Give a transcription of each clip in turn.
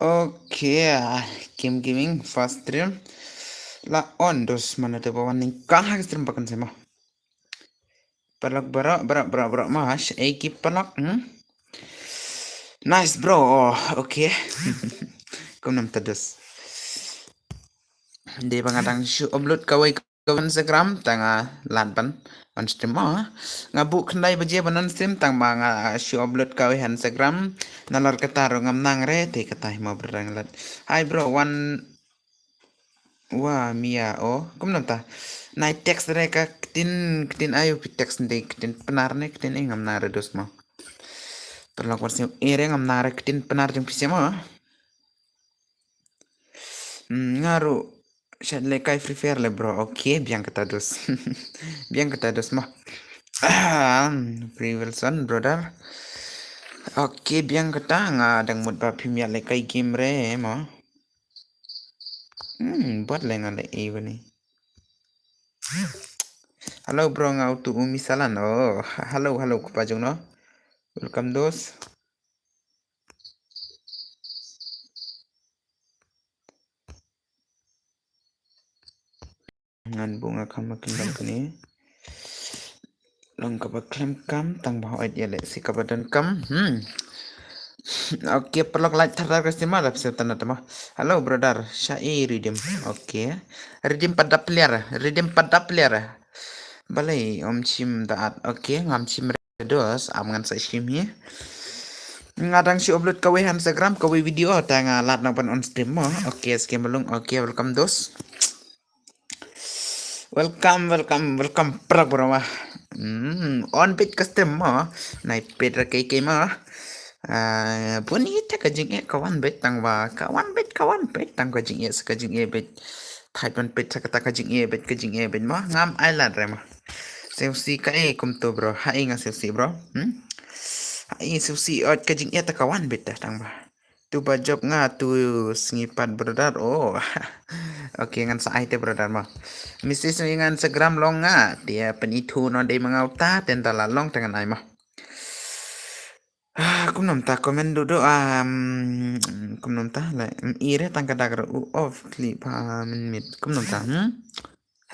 Oke, game gaming fast stream la on dos mana te bawan ning kang hang stream pakan sema. Palak berak mas, ki palak Nice bro. Oh, oke. Kau nam terus. Di pangadang show upload kawai ke Instagram tanga lanpan on stream ngabu kendai baje banan stream tang banga show upload kawai Instagram nalar ketaro ngam nang re te ketai mau berang lat. Hai bro, one wah Mia kum nam ta nai teks mereka ketin ayo teks ndek ketin penar ne ketin ngam nare dos mau perlaku warsi ere ngam nare ketin penar jeng pisi mau ngaru Syad lekai free fire le bro. Oke, biang kata dos. Biang kata dos mah. Free Wilson brother. Oke, biang kata ngadang mood ba pimia lekai game re mah. Buat lengan le ini. Halo bro ngau tu misalan. Oh, halo kupajong no. Welcome dos. Ngan bunga makin kini. Long kapa klem kam tang bawa idea le si kapa dan kam. Oke, perlu like terhadap customer lah bisa tanda tema. Halo brother, Syai redeem. Oke, redeem pada player. Balai om chim daat. Oke, ngam chim dos amangan sa chim ya. Ngadang si upload kawai Instagram kawai video tanga lat napan on stream mo. Oke, skim belum. Oke, welcome dos. Welcome perlu bro mah. On page custom mo. Naik page kay mah. Bonita kajing kawan bet tang tang kajing bet Thailand bet sakata kajing bet mah ngam island rema seusi kai kum to bro hai nga seusi bro hai seusi ot kajing ta kawan bet tang ba tu bajop nga tu sengipat brother oke ngan sa te brother mah misi ngan Instagram long nga dia penitu no de mangauta tentala long dengan ai mah kum nom ta komen duduk kum nom ta la ire tangka dagar off clip min mit kum nom ta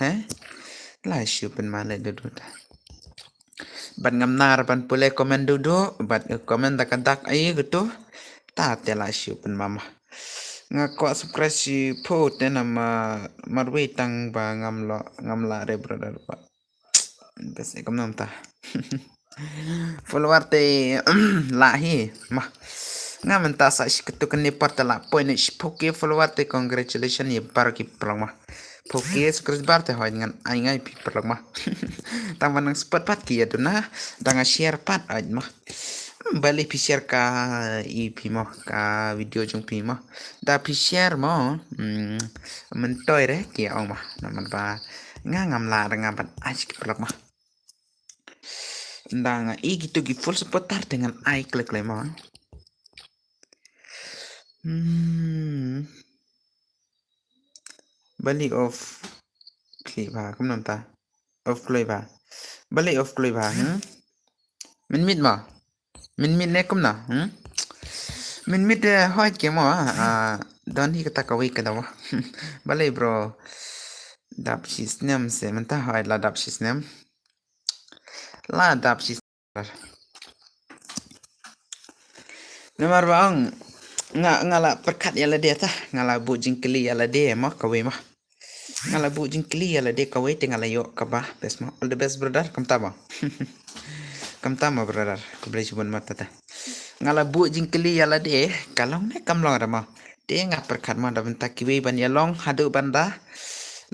he la shu pen male duduk ta ban ngam nar ban pule komen duduk bat komen tak dak ai gitu ta te la shu pen mama nga ko subscribe si po te nama marwe tang ba ngam la re brother ba bes kum nom ta follower te lahi mah nga menta sa ketukan ni partala point ni poke follower te congratulations ye par ki perlang mah poke subscribe bar te hoy ngan ai ngai pi perlang mah tang manang spot pat ki ya na tanga share pat aj mah balik pi share ka i pi mah ka video jung pi mah da pi share mo mentoy re ki ong mah naman ba nga ngam la ngam pat aj ki perlang mah ndang gitu full seputar dengan klik lemon balik off clip kum nam ta off clip balik off clip min mit ma min mit ne kum na min mit hoy ke mo don hi kata kawi kada wa balik bro dap sisnem se menta hoy la dap sisnem Nemar bang ngala perkat ya dia tah ngala bu jingkeli ya dia mah kawe mah ngala bu jingkeli ya dia kawe tinggal ayo kabah best mah all the best brother kam tama brother kublai cubun mata tah ngala bu jingkeli ya dia kalong ne kam long mah dia ngap perkat mah dah bentak kiwi ban ya long hadu banda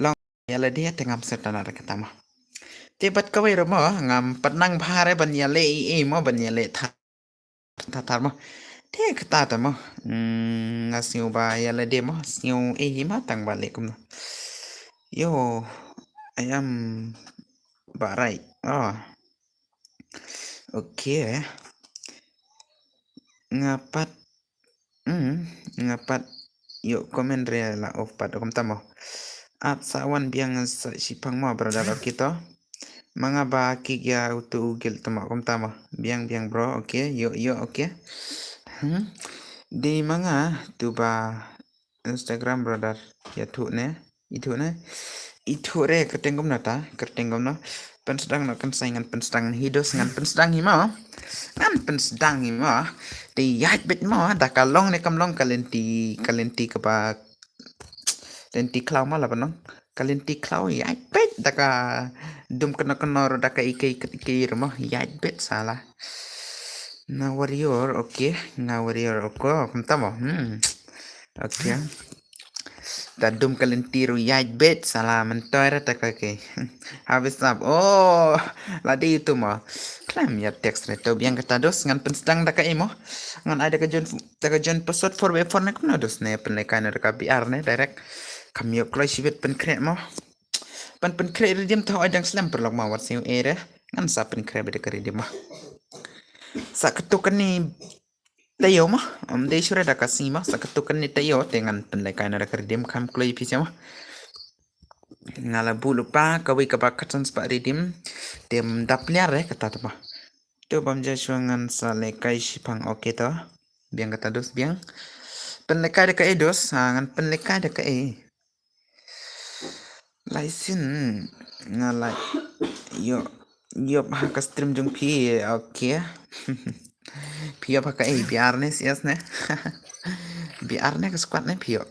long ya dia tengam sertana kata mah tebat kawe mah ngam penang bahare ban ya le mah ban ya le tatar mah dia kata mah ngasiu ba ya la dia mah siu mah tang balik kum yo ayam barai oke ngapat yuk komen rela of pad kum tamo at sawan biang sipang mo brother kita mga ba kigya utu ugil tamo kum tamo biang bro oke yo oke Di mga tu ba Instagram brother ya tu ne itu re ketengom nata ketengom no pensedang no kan saingan pensedang hidos ngan pensedang hima ngan pensedang hima di yat bit mo da kalong ne kamlong kalenti kapa lenti klau ma la panong kalenti klau yat bit da ka dum kena kenor da ka ikai mo yat bit salah na warrior okay na warrior oko kumtamo okay Dadum kalentiru yaj bet salah mentoy tak okay. Habis up. Oh, ladi itu mah. Klaim ya teks reto biang kata dos ngan pensedang dak imo. Ngan ada kajon pesot for we for nek dos ne penlekan ada biar ne direct. Kami yo kloi sibet penkret mo. Penkret dia tahu ajang slam perlok mawat siu ere. Ngan sa penkret beda kari dia mah. Sa ketukan ni tayo mah. Day sure ada kasih mah. Sa ketukan ni tayo dengan penlekan ada kari dia kam kloi pisah mah. Ngala bulu pa kawi kapakatan spa ridim dem daplyar kata tu mah. Tu bam jasuangan sa lekai sipang oke to. Biang kata dos biang. Penlekai deka edos, ngan penlekai deka Laisin ngalai yo bah ka stream jung pi oke. Pi apa ka biar ne sias ne. Biar ne ka squad ne pi.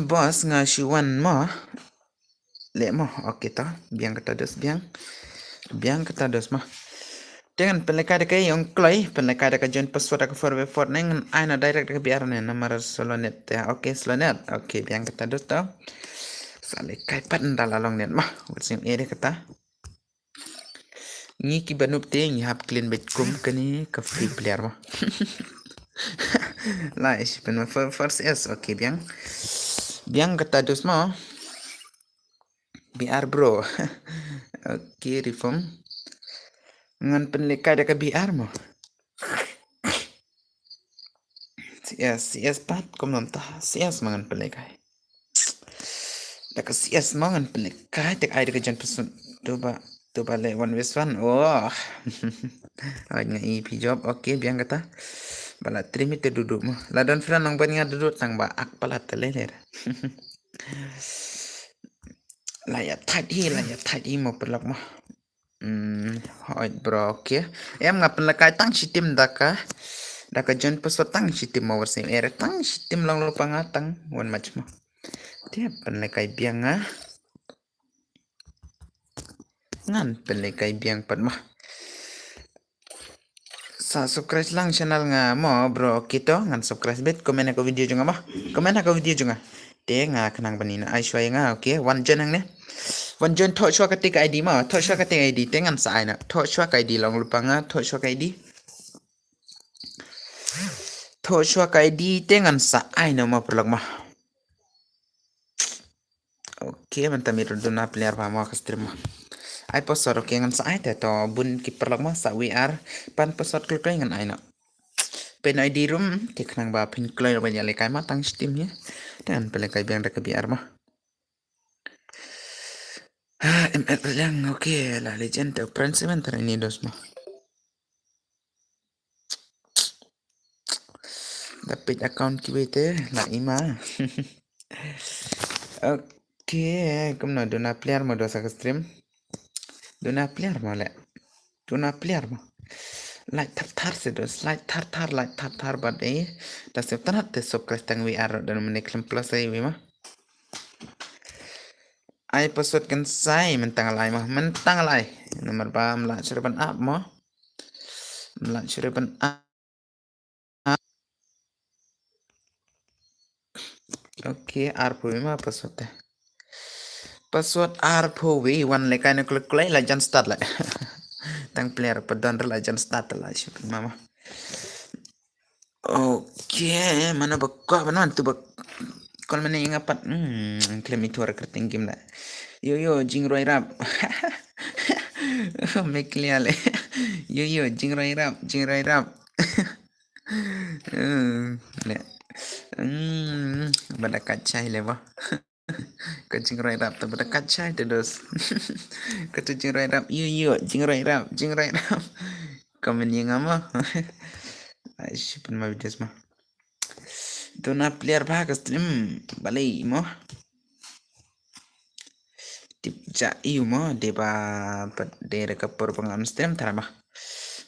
Bos ngasiwan mo. Le mo oke to. Biang kata dos biang kata dos mah. Dengan penlekai dekai yang kloi penlekai dekai jon password aku for neng aina direct ke biar ne nomor solonet ya oke solonet oke biang kata dos tau sale kai pat ndalalong net mah ursim ere kata ni ki banup te ni hap clean bet kum kani ka free player mah lah is pen first s oke biang kata dos mah biar bro oke reform ngan penlekai dekai biar mah CS pat kom nonta CS mangan pelekai dak CS mangan pelekai tek ai dekat jan pesun tuba le one vs one oh ai ngai pi job okay biang kata bala trimi te duduk mah ladon fran nang ban duduk tang ba ak pala teleler layat tadi mau perlak mah hoi bro okay em ngap pelekai tang sitim daka jon pesotang sitim mau versi ere tang sitim lang lupa ngatang wan macam dia penlekai biang ngan penlekai biang pat mah sa subscribe lang channel nga mo bro kito ngan subscribe bet komen ako video juga mah komen ako video juga te nga kenang banina ai shwai nga okay one jon hang ne one jon tho shwa ketik id mah tho shwa ketik id te ngan sa ai na tho shwa id lang lupa nga tho shwa id tho shwa id te ngan sa ai na mo perlak mah okay mantap mir duna player pa mo ka stream mah ai posor okay ngan sa ai te to bun kiper lak mah sa WR pan posor klik ngan ai na pen ID room tik nang ba pin kloi ba nyale kai matang steam ya dan pelekai biang dak biar mah ML yang okay la legend prince mentar ini dos mah dapat account kita la ima okay kumna dona player mah dosa ke stream dona player mah le dona player mah like tar se dos like tar bad das se tanat te subscribe tang WR dan meneklem plus ai mah ai password kan sai mentang alai nomor ba mla serban up mo mla serban up okay arpo ma password arpo we one le kan klik play la jan start la tang player padan la jan start la sip mama okay mana bakka mana tu bak kon mana yang apat klaim itu orang kerting game la yo jing roi rap mekliale yo jing roi rap le bada kacai le ba kacing roi rap ta bada kacai te dos kacing roi rap yo jing roi rap komen yang ama Siapa nama videos mah? Dona player bah ke stream balik mo. Tip ja iu mo deba dere ka por pengalaman stream tara mah.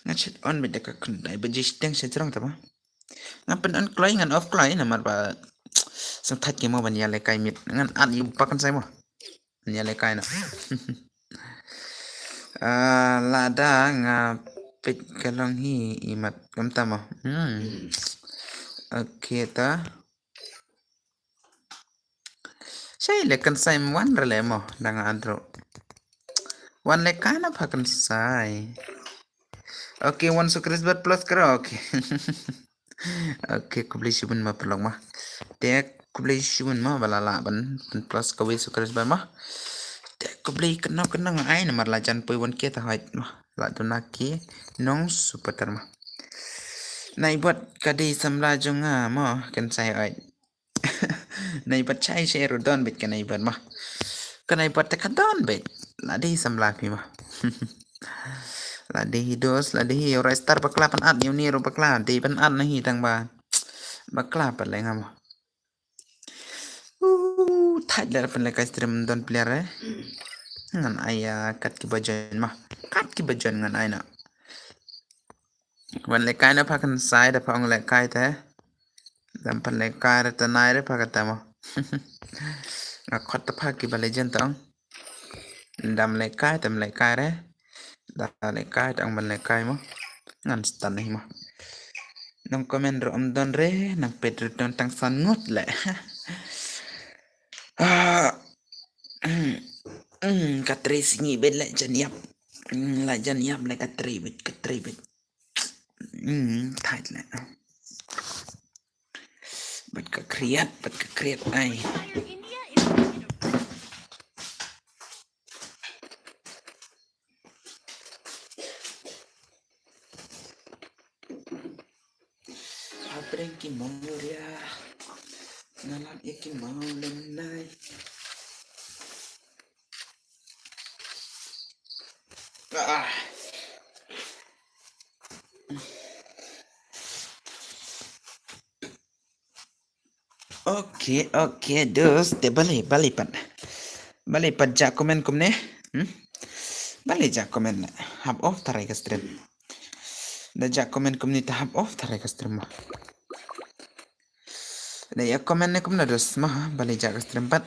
Ngachat on beda ka kundai bejis teng secerang tama. Ngapen on klai ngan off klai namar ba sang that ke mo ban ya le kai mit ngan at yu pakan sai mo. Ya le kai na. Lada ngapit kalong hi imat kam tama. Okay ta. Saya lekan sai wan rele mo dang andro. Wan le kana pakan sai. Okay, one subscriber plus karo. Okay. Okay, kubli shibun ma pelong mah. Tek kubli shibun ma balala ban plus kawi subscriber mah. Tek kubli kena ai namar lajan pui wan kita hait mah. La donaki nong supatar mah. Nai buat kadi samla jonga mah kan saya ai. Nai buat chai share don bit kan nai buat mah. Kan nai buat tekan don bit. Ladi samla pi mah. Ladi dos ladi orang star bakla pan at ni ro bakla di pan at nahi tang ba bakla pan le ngam thaj la pan le ka stream don player ngan aya kat ki bajan mah kat ki bajan ngan ai na wan le kai na phakan sai da phang le kai te dam pan le kai ra ta nai re phakata mo nga khot ta phak ki ba legend tang dam le kai tam le kai re da le kai tang ban le kai mo ngan stan nahi mo nong komen ro am don re nang petro don tang san ngot le katri singi bet le janiap la janiap le katri bet thai le bet ka kriat ai Aprengki maulia ngalap yakin mau lenai Oke dos te balik pat ja komen kumne balik ja komen hab off tarai ka stream da ja komen kumni ta hab off tarai ka stream da ya komen ne kumna dos mah balik ja ka stream pat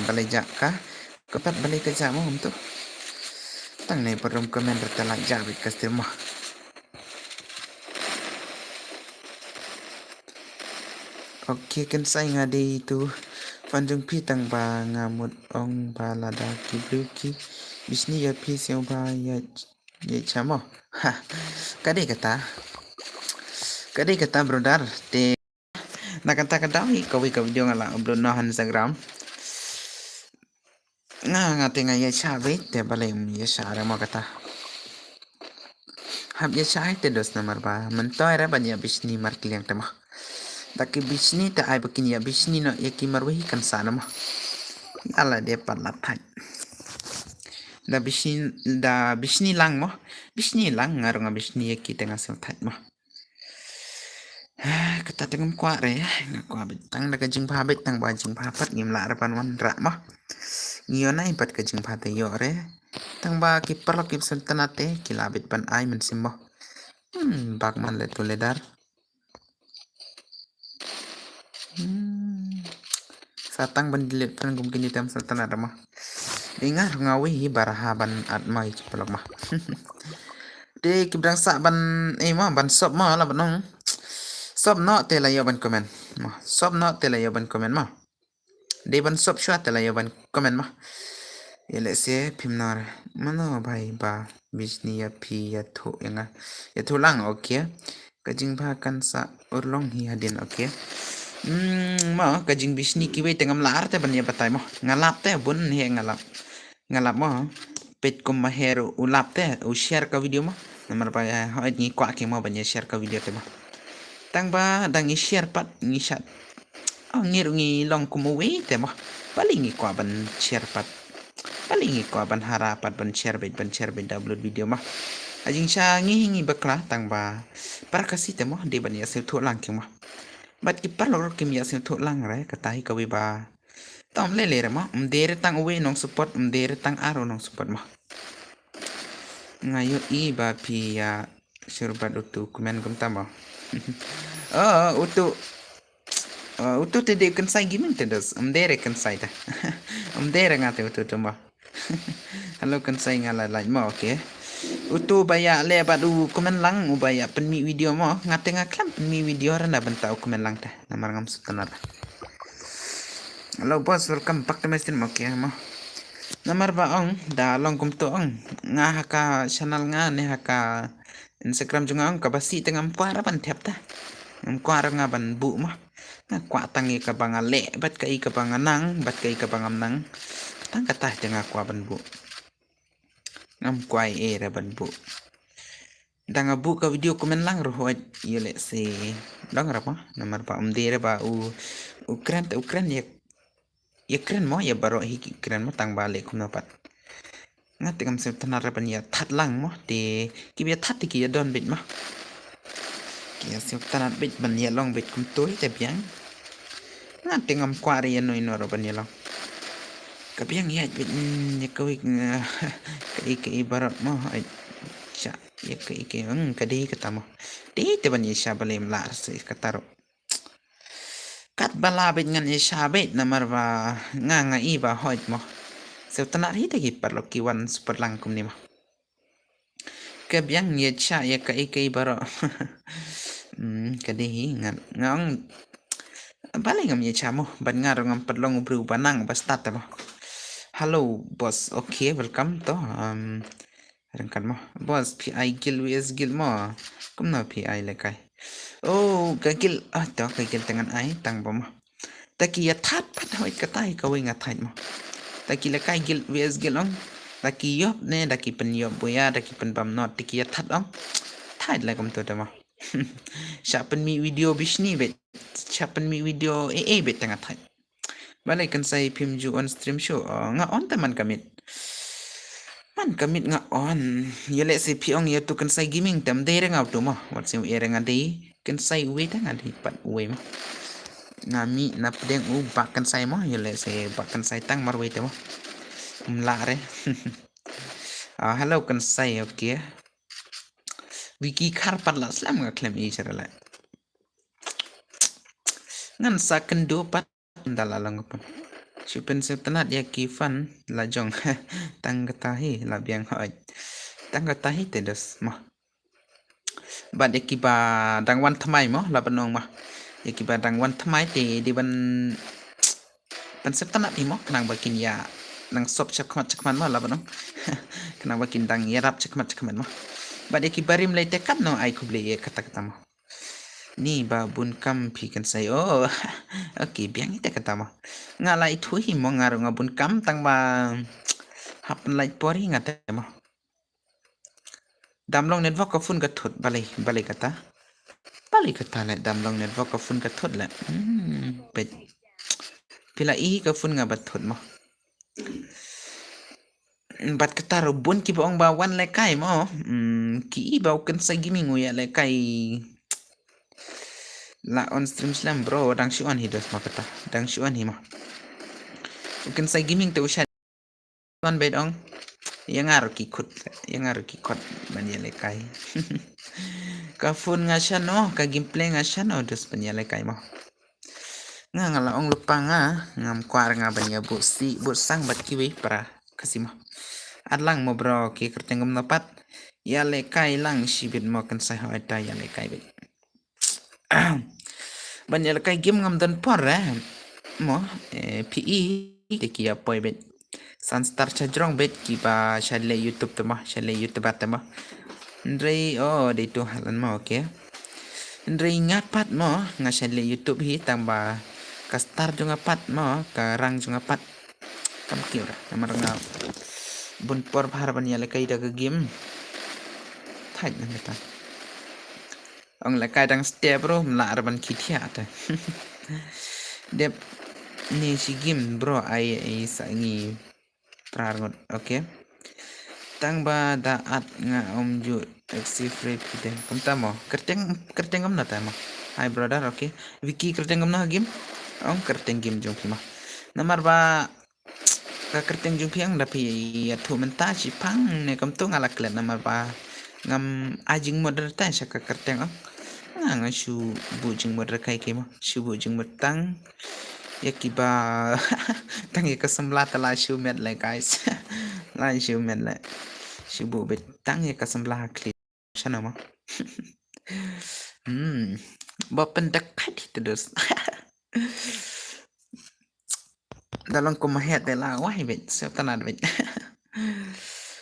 balik ja ka kapat balik ka ja mo untuk tang ne parum komen rata la ja ka stream mah Oke kan saya ngadi itu Panjang pitang ba ngamut ong balada kibluki bisni ya pisau ba ya chamo ha kade kata brother te nakanta kadawi kawi video ngala upload na Instagram ngate ya chabe te balem ya shara mo kata hab ya chai te dos nomor ba mentoy ra banya bisni markiliang tema Taki bisni ta ai bakin ya bisni no yaki marwahi kan sana mah. Ala dia palatai. Da bisni lang mah. Bisni lang ngarung bisni yaki tengah seltat mah. Kata tengam kuat re ngakwa betang da kajing pha betang ba jing pha pat ngim la rapan wan ra mah. Ngiyo nai pat kajing pha te yo re. Tang ba ki perlo ki sultanate kilabit pan ai men simbo. Bakman le tuledar. Satang bandilit pan gumkin itam sultan ada mah. Ingat ngawi barahaban atmai cepelok mah. De kibrang sak ban mah ban sop mah lah banong. Sop no te la yo ban komen mah. Sop no te la yo ban komen mah. De ban sop shwa te la yo ban komen mah. Yele se pimnar mano bhai ba bisni ya pi ya thu yang ya thu lang okay. Kajing ba kan sa urlong hi hadin okay. Ma kajing bisni kiwe tengam lar te ban ya batai mah. Ngalap te bun he ngalap mah pet kum maheru ulap te u share ka video mah namar pa ha ni kwa ke mah ban ya share ka video te mah. Tang ba dang i share pat ni shat. Ngir ngi long kumuwi te mah. Paling i kwa ban share pat. Paling i kwa ban harapat ban share bet upload video mah. ajing sha ngi bakla tang ba para kasi temo de ban ya se thu lang kyang ma bat ki par lor kim ya se thu lang re katai ka wi ba tom le le ma de re tang we nong support de re tang aro nong support ma ngayo i ba pi ya surbat utu kumen kum tama utu utu te de kan sai giming te das de re kan sai ta de re ngate utu tama halo kan sai ngala lai ma okay utu baya le badu komen lang ubaya penmi video mo ngate ngaklam penmi video randa bentau komen lang ta namar ngam sutanar halo bos welcome back to my stream okay mo namar ba ong da long kum to ong nga haka channel nga ne haka Instagram juga ong kabasi tengam kuara ban tiap ta kuara nga ban bu mo nga kwa tangi ka banga le bat kai ka banga nang bat kai ka bangam nang tang kata tengah kwa ban bu ngam kwai era ban bu danga bu ka video komen lang rohot yele se dong rapa namar pa umdere ba ukran ya keren mo ya baro hiki keren mo tang balik kum napat ngati kam se tanar ban ya that lang mo de kibya that ki ya don bit mo kia se tanar bit ban ya long bit kum toy te biang ngati ngam kwari ya no ban ya long kabiang ya bit ya kawi ka ibarat mo ai cha ya ka kadi kata mo de te ban ya sha balem lar se kataro kat balabit ngan ya shabit namar ba nga iba hoit mo se tanar hi te ki parlo ki wan super lang kum ni mo kabiang ya cha ya ka ibaro kadi hi ngong balik ngam ya cha mo ban ngar ngam perlong bru banang bastat mo halo bos okay welcome to rengkan mo bos pi gil wes gil mo kumna pi lekai oh gagil to gagil tangan ai tang mo taki ya that pat hoit katai ka wi ngatai mo taki lekai gil wes gil ong taki yop ne taki pen yop boya taki pen bam not taki ya that ong thai la kum to mo siapen mi video bisni bet siapen mi video bet tengah thai balai kan sai phim ju on stream show nga on teman kamit nga on yele se pi ong ya tu kan sai gaming tam de reng auto mo wat se ere nga de kan sai we ta nga di pat we mo nga mi na pedeng ba kan sai mo yele se ba kan sai tang mar we te mo la re hello kan sai okay wiki khar pat la slam nga klem i chara la ngan sa kan do pat dalalang pun Sipen setenat ya kifan lajong tanggatahi labiang hoi tanggatahi tedes mah bad ya kiba dangwan thamai mo labanong mah ya kiba dangwan thamai te di ban setenat di mo kenang bakin ya nang sop cakmat mah labanong kenang bakin dang yarap cakmat mah bad ya kiba rim lay tekat no ai kuble ya kata-kata mah ni ba bun kam pi kan sai okay biang ite kata mo ngalai thui mo ngaru ngabun kam tang ba happen lai pori ngate mo damlong network ka fun ka thut balai kata le damlong network ka fun ka thut le pet pila i ka fun nga bat thut mo bat kata ro bun ki bong ba wan le kai mo ki i ba kan sai gimi nguya le kai la on stream slam bro dang shi on hidos makata dang shi on hima ukin sai gaming te usha on bedong yang aru ki khut ban yale kai ka phone nga shano ka gameplay nga shano dos ban yale kai mo nga ngala ong lupa nga ngam kwar nga ban ya bu sang bat kiwi para kasimo adlang mo bro ki kertengum napat yale kai lang shibit mo kan sai hoita yale kai bet banyak kai game ngam dan por mo PE de kia poi bet sunstar chajrong bet ki ba shale YouTube tama shale YouTube atama ndrei de tu halan mo okay ndrei ngapat mo nga shale YouTube hi tamba ka star jo ngapat mo ka rang jo ngapat kam kiura namar nga bun por bhar ban yale kai daga game thai na ta ông lại cài đăng step bro lạ rồi bạn kia ta đẹp ni si game bro ai sai ngi prar ngot okay tang ba daat nga omju exifre pide kamta mo kerteng am na tama hi brother okay Vicky kerteng am na game ong kerteng game jong pima namar ba ka kerteng jong piang da pi ya thu menta chi pang ne kam tu ngala klet namar ba ngam ajing modern ta sha ka kerteng ong nga shu bujing modern kai ke mo shu bujing metang ya kiba tang ya kasamla tala shu met like guys la shu met like Sibu betang ya kasamlah kli sana mah. Bapak dekat terus. Dalam kumahat lah wah bet siap tanah bet.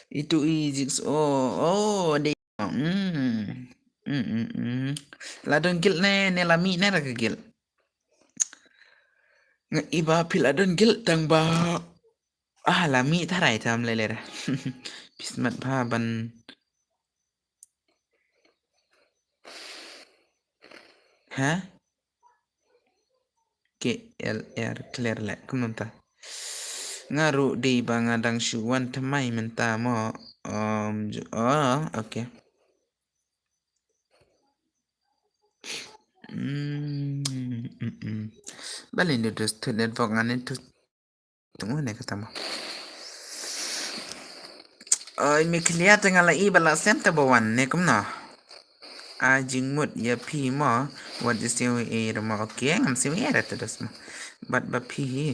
Itu izix de. Ladon gil ne lami ne ra gil. Nga iba pil ladon gil tang ba lami tarai tam lele. Bismat ba ban ha KLR clear le kumnta ngaru di bangadang syuan temai menta mo okay balin itu student vokan itu tunggu nih ketemu ini kelihatan ngala i balasan tabawan nih kumno ajing mut ya pi mo what is your mo okay ngam simi era terus mo bat pi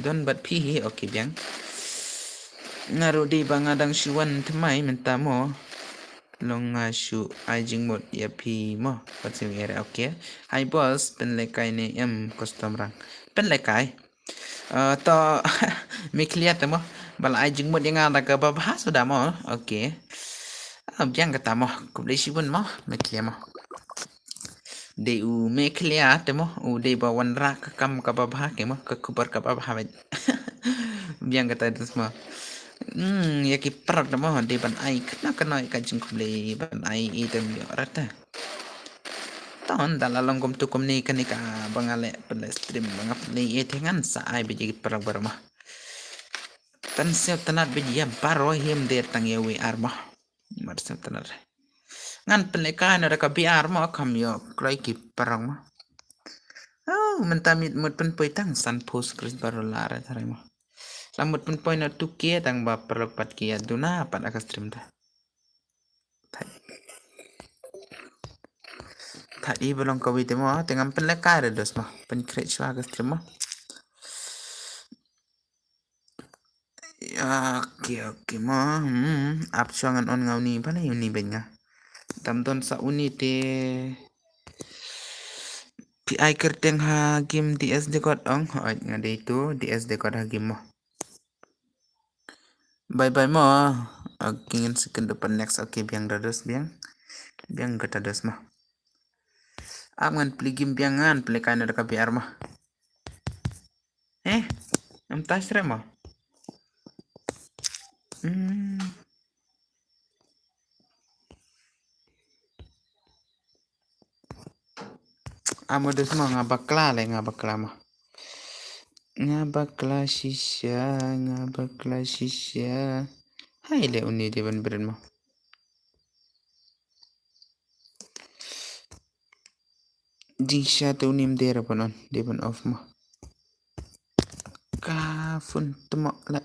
don bat pi okay biang ngaru di bangadang syuan temai menta mo long shu ajing mut ya pi mo what simi era okay hi boss penlekai ni custom rang penlekai to mi kelihatan mo bala ajing mut yang ada ke babah sudah mo okay biang kata mo kubli sibun mo mi kelihatan mo de u me clear temo u de ba wanra ka kam ka babha ke mo ka kubar ka babha bet biang kata itu semua ya ki perak temo de ban ai kena ka jing kuble ban ai item yo rata tahun dalam kom tu kom ni kan ka bangale pada stream bangap ni etengan sa ai be jigit perak barma tan siap tanat be ya baro him der tang ye wi arma mar siap tanat ngan penlekan ada ka biar mo kam yo klai ki perang mo mentamit mut pen poi tang san post kris baru lara tarai mo lamut pen poi na tukie tang ba perlok pat kia duna pat aka stream ta tadi belum kau itu mo tengam penlekan ada dos mo pen kret shwa aka stream mo okay mo ap shwangan on ngau ni pana uni benga tam don sa uni te PI kerteng ha game DSD code ong ngade itu DSD code ha game mo bye mo ingin second depan next biang dados biang kata dos mah ngan pli game biangan pli kain ada biar mah am tasre mah amo dos mah ngabakla mah ngabakla shisha hai le uni de ban beren mah Jingsha tu unim dera panon de ban off mah ka fun temak la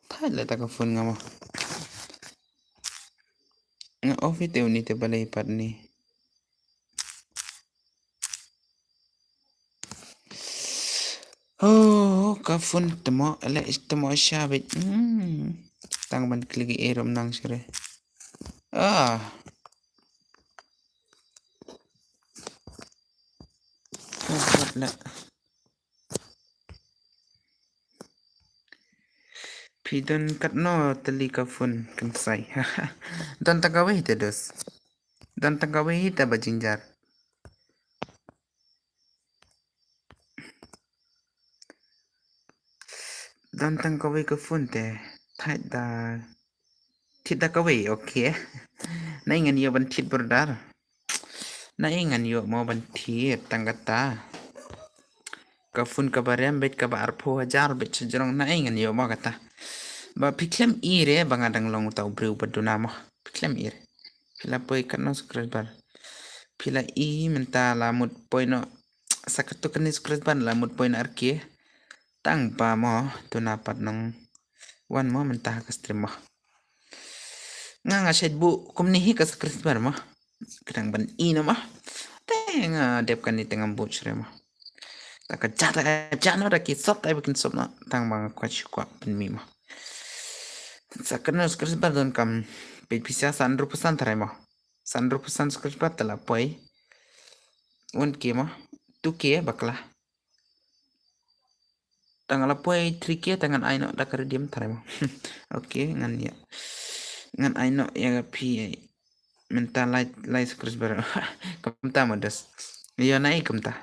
thai la ta ka fun ngama nga off itu uni te balai pat ni ka fun temak la temak shabit tang ban kligi erom nang sire la pidon katno tali ka fun kan sai don tagawe te dos don tagawe ta bajinjar don tagawe ka fun te thai da thit da kawe okay na ingan yo ban thit bordar na ingan yo mo ban thit tangata ka fun ka barem bet ka bar pho hajar bet sejrong na ingan yo mo kata ba piklem ire bangadang long tau breu baduna mo piklem ire pila poi kanno subscriber pila I mentala mut poino sakatu kani subscriber la mut poin arki tang pa mo tunapat nong wan mo mentah ka stream mo nga shed bu kumni hi ka subscriber mo kadang ban ina mo tenga dep kan ni tengah bu sre mo tak jata jano da ki sop tai bikin sop na tang bang kwa chukwa pen mi mo sakana subscriber don kam pe pisa san rupusan tare mo san rupusan subscriber tala poi un ke mo tu ke bakla tangala poi 3K tangan aino da kare diem tare mo oke ngan ya ngan aino ya pi mental light subscriber kamta modas ya nai kamta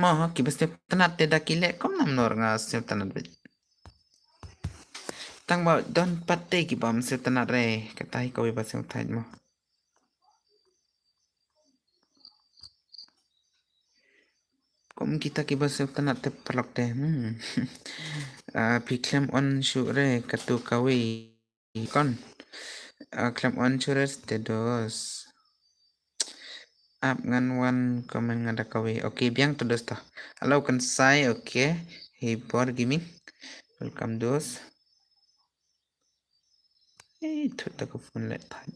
mo ki beste tanat te da kile kom nam nor nga se tanat bet tang ba don patte ki bam se tanat re katai ko ba se thai mo kom kita ki ba se tanat te palok te pi klem on shu re katu kawi kon klem on shu re te dos up ngan wan komen ngada kawi oke biang to dos ta halo kan sai oke hey bor gaming welcome dos hey thutta ko phone le thai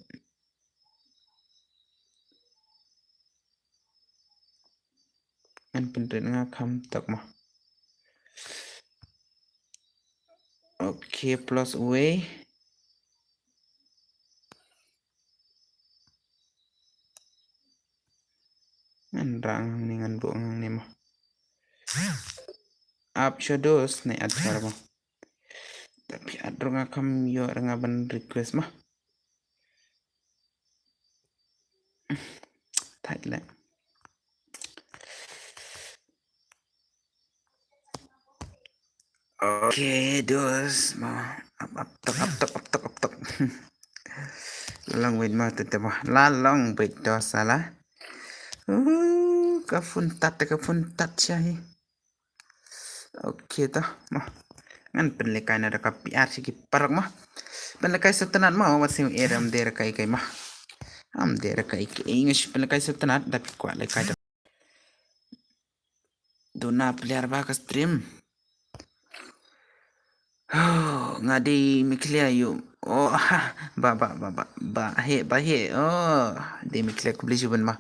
an penren nga kham tak ma oke plus away ngan rang ni ngan bu ngang ni ma up shadows ni ajar ma tapi adro nga kam yo nga ban request ma thai le oke dos ma up tok long wait ma tete ma la long wait dos salah ka fun tat syai oke ta ma ngan penlekai na ka PR siki parak ma penlekai setenat ma wasim eram der kai kai ma am der kai ingish penlekai setenat dapat kuat lekai dona player ba ka stream ngadi miklia yu oh ba he oh de miklia kubli shibun ma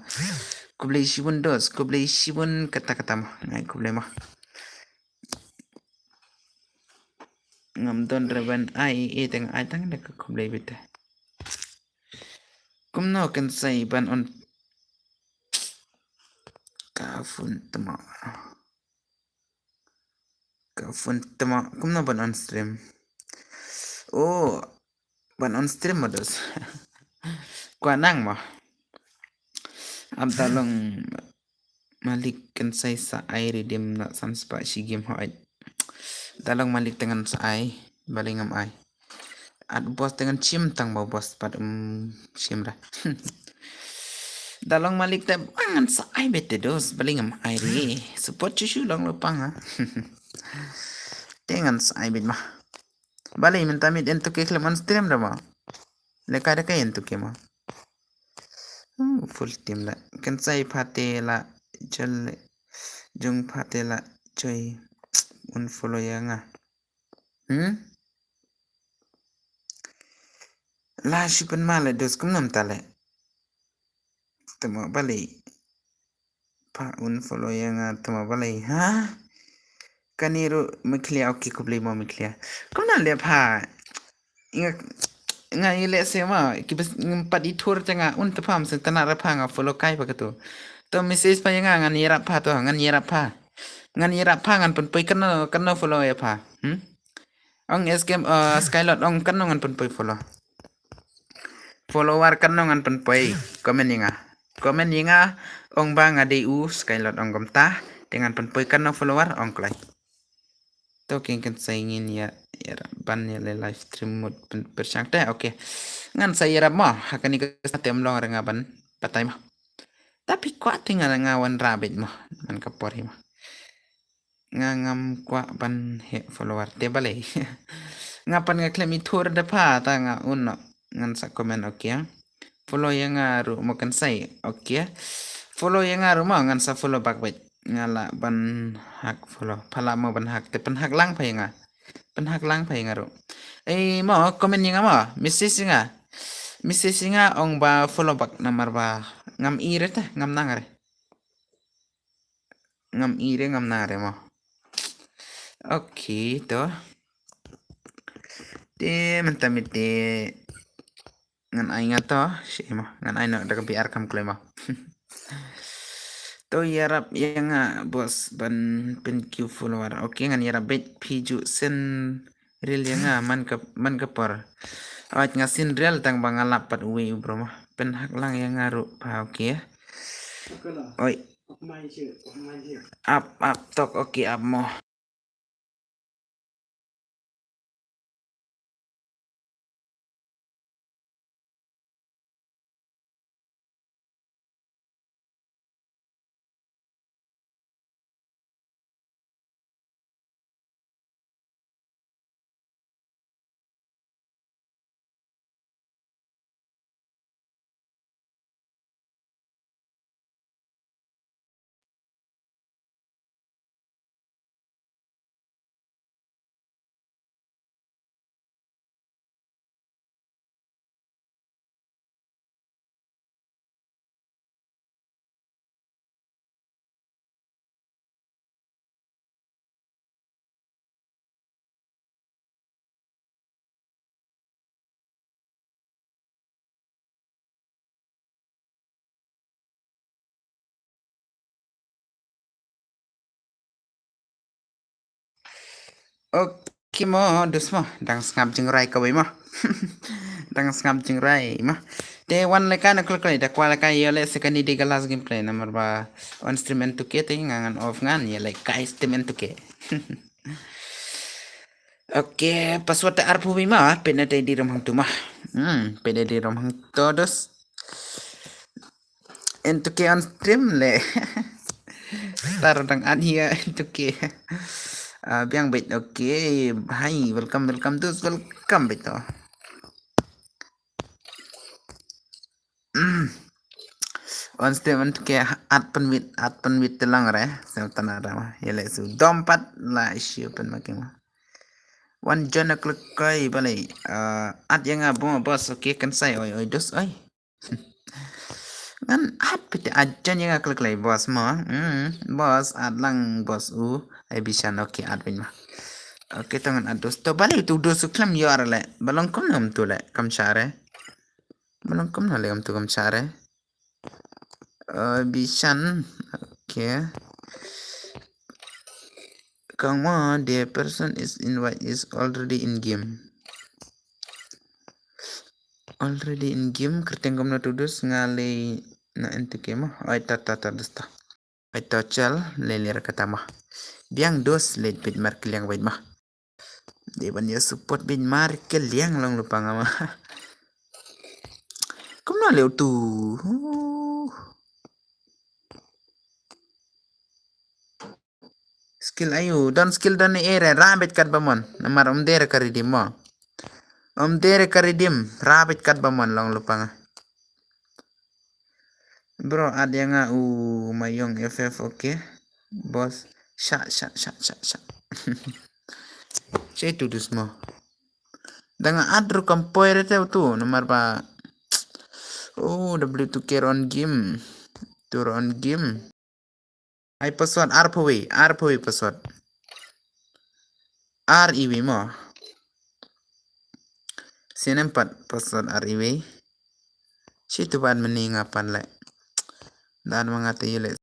kubli shibun dos kubli shibun kata ma ngai kubli ma ngam don reban ai teng ai tang de kubli bite kumno kan sai ban on kafun tama kumno ban on stream oh ban on stream modus kwa nang ma am talong malik kan sai sa ai redeem na sanspa shi game hoit talong malik dengan sa ai balingam ai at bos dengan chim tang ba bos pad shimra dalong malik te bangan sa ai bete dos balingam ai re support chu long lupang ha dengan sa ai bit ma balai minta mit entuk ke kleman stream da ma le kada ka entuk ke ma full team la kan sai phate la jal jung phate la choi un follow ya nga la shipan mala dos kum nam tale tama balai pa un follow ya nga tama balai ha kaniru miklia oki kubli mo miklia kum na le pha nga ile se ma kibas ngpat itur tanga un ta pham sen tana ra pha nga follow kai pa to to message pa nga ngan yera pha to ngan yera pha ngan pun poi kan no follow ya pha ong eskem skylot ong kan no ngan pun poi follower kan no ngan pun poi komen inga ong ba nga de u skylot ong gamta dengan pun poi kan no follower ong klai to king kan saingin ya ban ya le live stream mod persang teh oke ngan saya rama hakani ka tem long nga ban patay ma tapi kuat tinggal ngawan rabbit mo man kapori ma ngam kwa ban he follower te bale ngapan ngaklem itur depa ta nga uno ngan sa komen okay follow yang ngaru makan sai okay follow yang ngaru ma ngan sa follow back back ngala ban hak follow pala mo ban hak te pen hak lang pa nga pen hak lang pa ngaru mo komen yang ma missis nga ong ba follow back namar ba ngam ire ta ngam nangare ngam ire ngam nare mo okay to de mentamite ngan ai nga to si mo ngan ai no daga biar kam klema to yarap yang bos ban pen q follower okay ngan yarap bet piju sen real yang man ka par awat ngasin real tang bangalap pat uwi bro mah pen hak lang yang ngaru pa okay oi up tok okay up mo okay mo dus mo dang ngap jing rai ka mo dang ngap jing rai mo te wan le kan kul kul da kwala ka yele sekani de galas gameplay namar ba on stream and to ke te ngangan off ngan yele ka stream and to ke okay password arpu ma pena te di rom hang tu mah pena di rom hang todos and to ke on stream le tar dang an here to ke biang bit okay hi welcome dus welcome bit on statement ke at penwit telang re sem tanara ma yele su dompat la issue pen making one jona klik kai bale at yang abo bos okay kan sai oi dos oi kan at pite ajan yang klik lai bos ma bos at lang bos ai bisa okay at bin ma okay tangan ados to bale tu dos klam yar le balong kom nam tu le kam share balong kom na le tu kam share Bishan okay come on the person is already in game kerteng kom na tudus ngale na ente kema ai tata desta ai tochal leler katama biang dos late bit mark liang bait mah de ban ya support bin mark liang long lupa ngama kom na leu tu skill ayu don skill don ere rabit kat bamon namar dere karidim mo dere karidim rabit kat bamon long lupa nga bro ada yang mayong ff okay bos sha saya tudus mo dengan adru kompoer itu tu nomor ba w2k on game turun game ai password rpw password rew mo sinempat password rew situ ban meningapan le dan mengata yele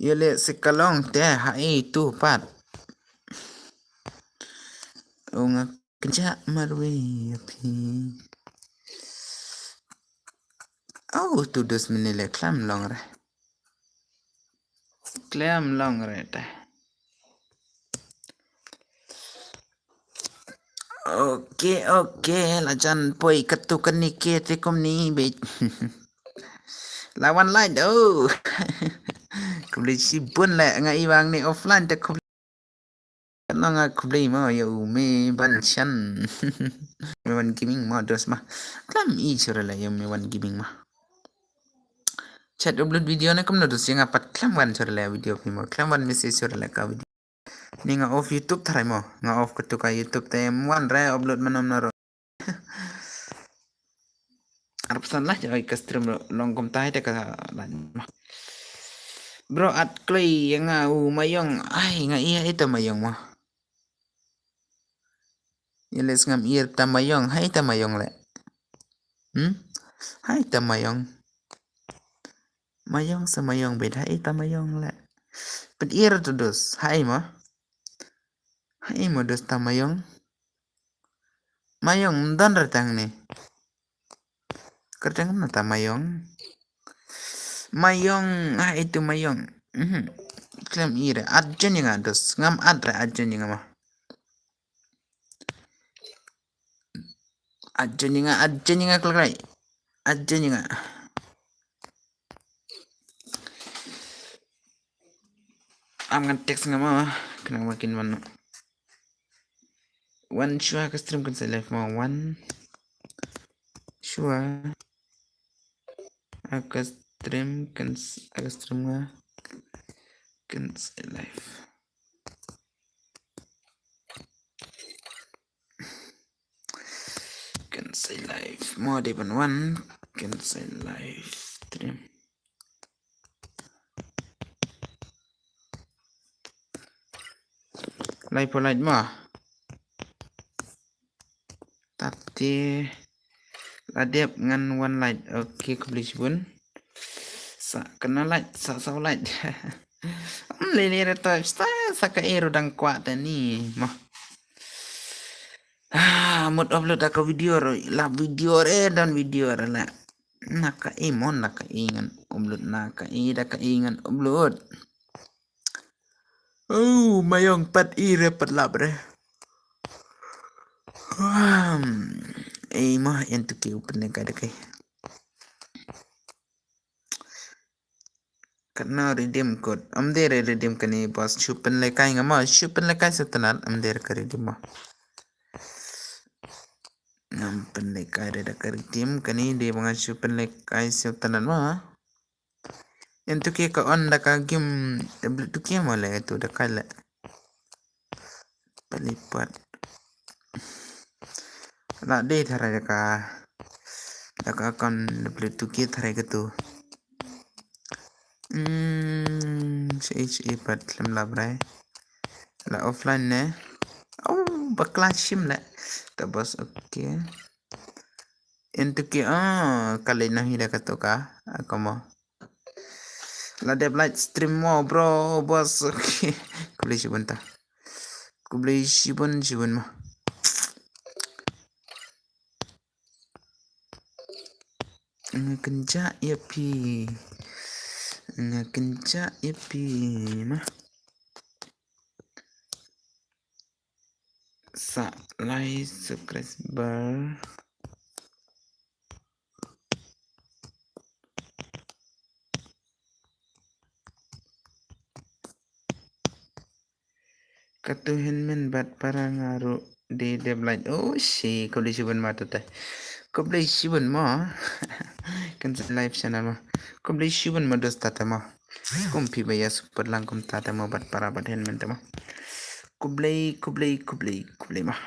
yele sekalong teh hai tu pat unga kerja marwe api tu dos menile klam long re teh Oke, lajan poi ketukan nike tekom ni bet. Lawan lain Kublai sibun le ngai bang ni offline te kublai nga kublai mo yo me ban chan me wan gaming mo dos ma klam I sura la yo me wan gaming ma chat upload video na kam no dos yang apat klam wan sura la video pi mo klam wan message sura la ka video ni nga off YouTube tharai mo nga off ka tu ka YouTube te wan ra upload manom na ro arap san lah jai ka stream long kom tai te ka lan ma bro at clay yang u mayong ai nga iya ito mayong mo Yeles ngam ir tamayong hai tamayong le hai tamayong mayong sa mayong bed hai tamayong le pet ir to dos hai mo dos tamayong mayong dan ratang ni kertang na tamayong mayong hai itu mayong klam ir adjen yang dos ngam adra adjen yang ma adjen yang kelai adjen yang am ngan teks ngama kena makin mana one shua ka stream kan live mo one shua ka stream kan live cancel live mo de ban one cancel live stream live mo tapi ladep ngan one light okay publish bun sa kena light sa light lele reto sa ka ero dang kwa tani mo mod upload ka video ro la video re dan video re la naka imon naka ingan upload naka ida ka ingan upload mayong pat ire pat labre mah entu ke open ka de kai karena redeem code amdere redeem kani bos chupen le kai ngama chupen le kai satanan amdere ka redeem ma ngam pen le kai de ka redeem kani de mga chupen le kai satanan ma entu ke ka on da ka game tu ke ma le tu da kai le pelipat la de thara ka da ka kon tu ke thara ka tu CHA pat lam labrai la offline ne bakla shim la tabas okay entu ke kali na hira ka to ka akamo la de light stream mo bro bos okay kubli shibun ta kubli shibun mo kenja ya pi kenja ya pi mah sa like subscriber katuhin men bat para ngaru di deadline si kau disibun mata teh kau beli sibun mah kan live channel mah kau beli sibun mah dos tata mah kumpi bayar super langkum tata mah bat para bat hen teh mah kau beli mah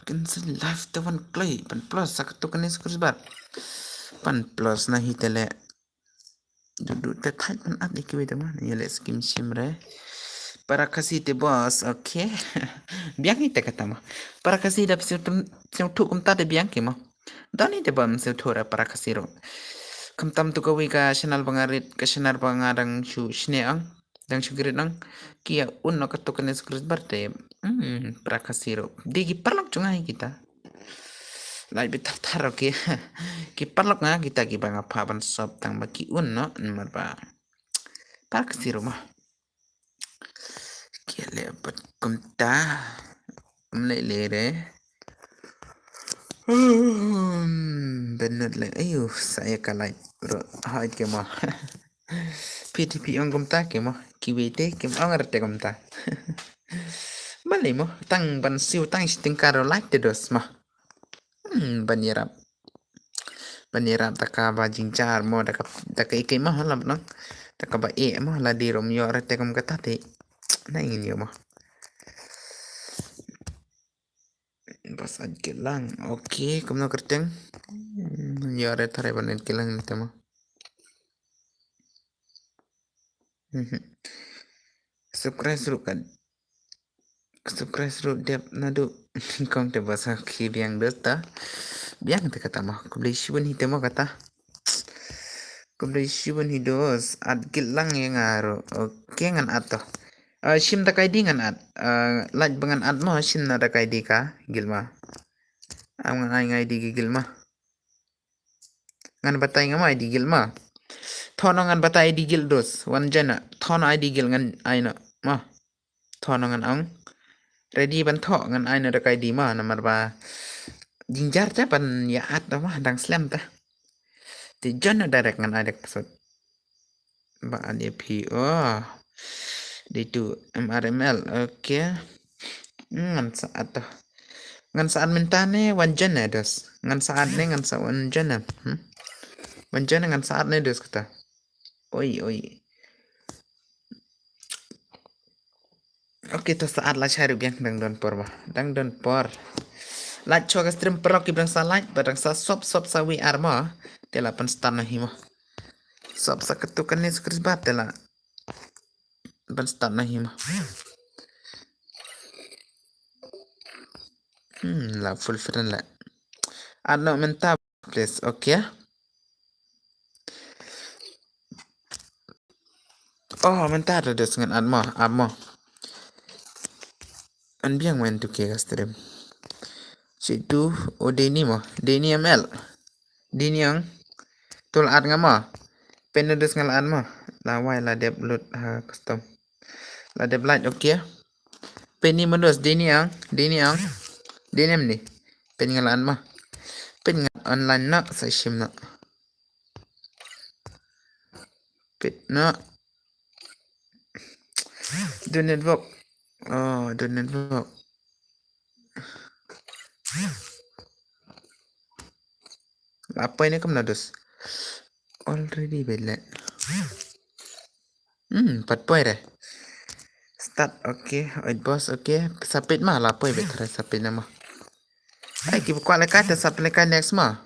kan live tewan play pan plus sakatu kan subscriber pan plus nahi tele duduk terkait pan adik kita mah ni let's skim simre para kasih te bos okay biang ite kata mah para kasih dap siu tu kum tade biang ke mah dani te bam siu thora para kasih ro kum tam tu kawi ka channel bangarit ka channel bangarang chu shneang dang chu girinang kia unno ka tu kan subscriber te para kasih ro digi parlok chungai kita lai betar taro ki parlok nga kita ki banga paban sop tang baki unno marba para kasih ro mah kia lebat kumta lere benar le ayo saya kalai ro hai ke mo PTP ong kumta ke mo kiwete ke ong arte kumta balik mo tang ban siu tang siting karo like te dos mo banirap taka ba jingjar mo taka ike mo lam nang taka ba mo la di rom yo arte kum kata te na ingin yo mo bas ad kelang oke kum no kerteng yo arte tare ban kelang ni temo subscribe suruh kan subscribe suruh dep nadu kong te basa kiriang desta biang te kata mo kubli shibun hite mo kata kubli shibun hidos ad kelang yang aro oke ngan ato shim ta kai di ngan at laj bangan at mo shim na ta kai di ka gilma am ngan ai ngai di gilma ngan batai ngamai di gilma thono ngan batai di gil dos wan jana thono ai di gil ngan ai no ma thono ngan ang ready ban tho ngan ai no ta kai di ma namar ba jinjar ta ban ya at ma dang slam ta ti jana direct ngan ai dek pasot ba an pi oh D2 MRML oke ngan saat tuh ngan saat mentane wanjan ya dos ngan saat ne ngan saat wanjan ya wanjan ngan saat ne dos kata oi oke tuh saat lah cari biang dang don por bah dang don por lah coba stream perok kibang salat badang sa sop sawi arma tela pan stan na himo sop sa ketukan ni skris bat tela pan stan na himo la full friend la ano menta please oke oh menta ada dos ngan amo an biang main tu ke stream situ o deni ML deni yang tul ad ngama penedes ngal an ma la wai la dep load custom la dep light okay penny mendos deni yang denem ni pen ngal an ma pen online na sa shim na pet na do network oh do network apa ini kam nados already belle pat poy re start okay oit boss okay sapit ma la poy betre sapit na ma ai ki kwa la ka ta sap le ka next ma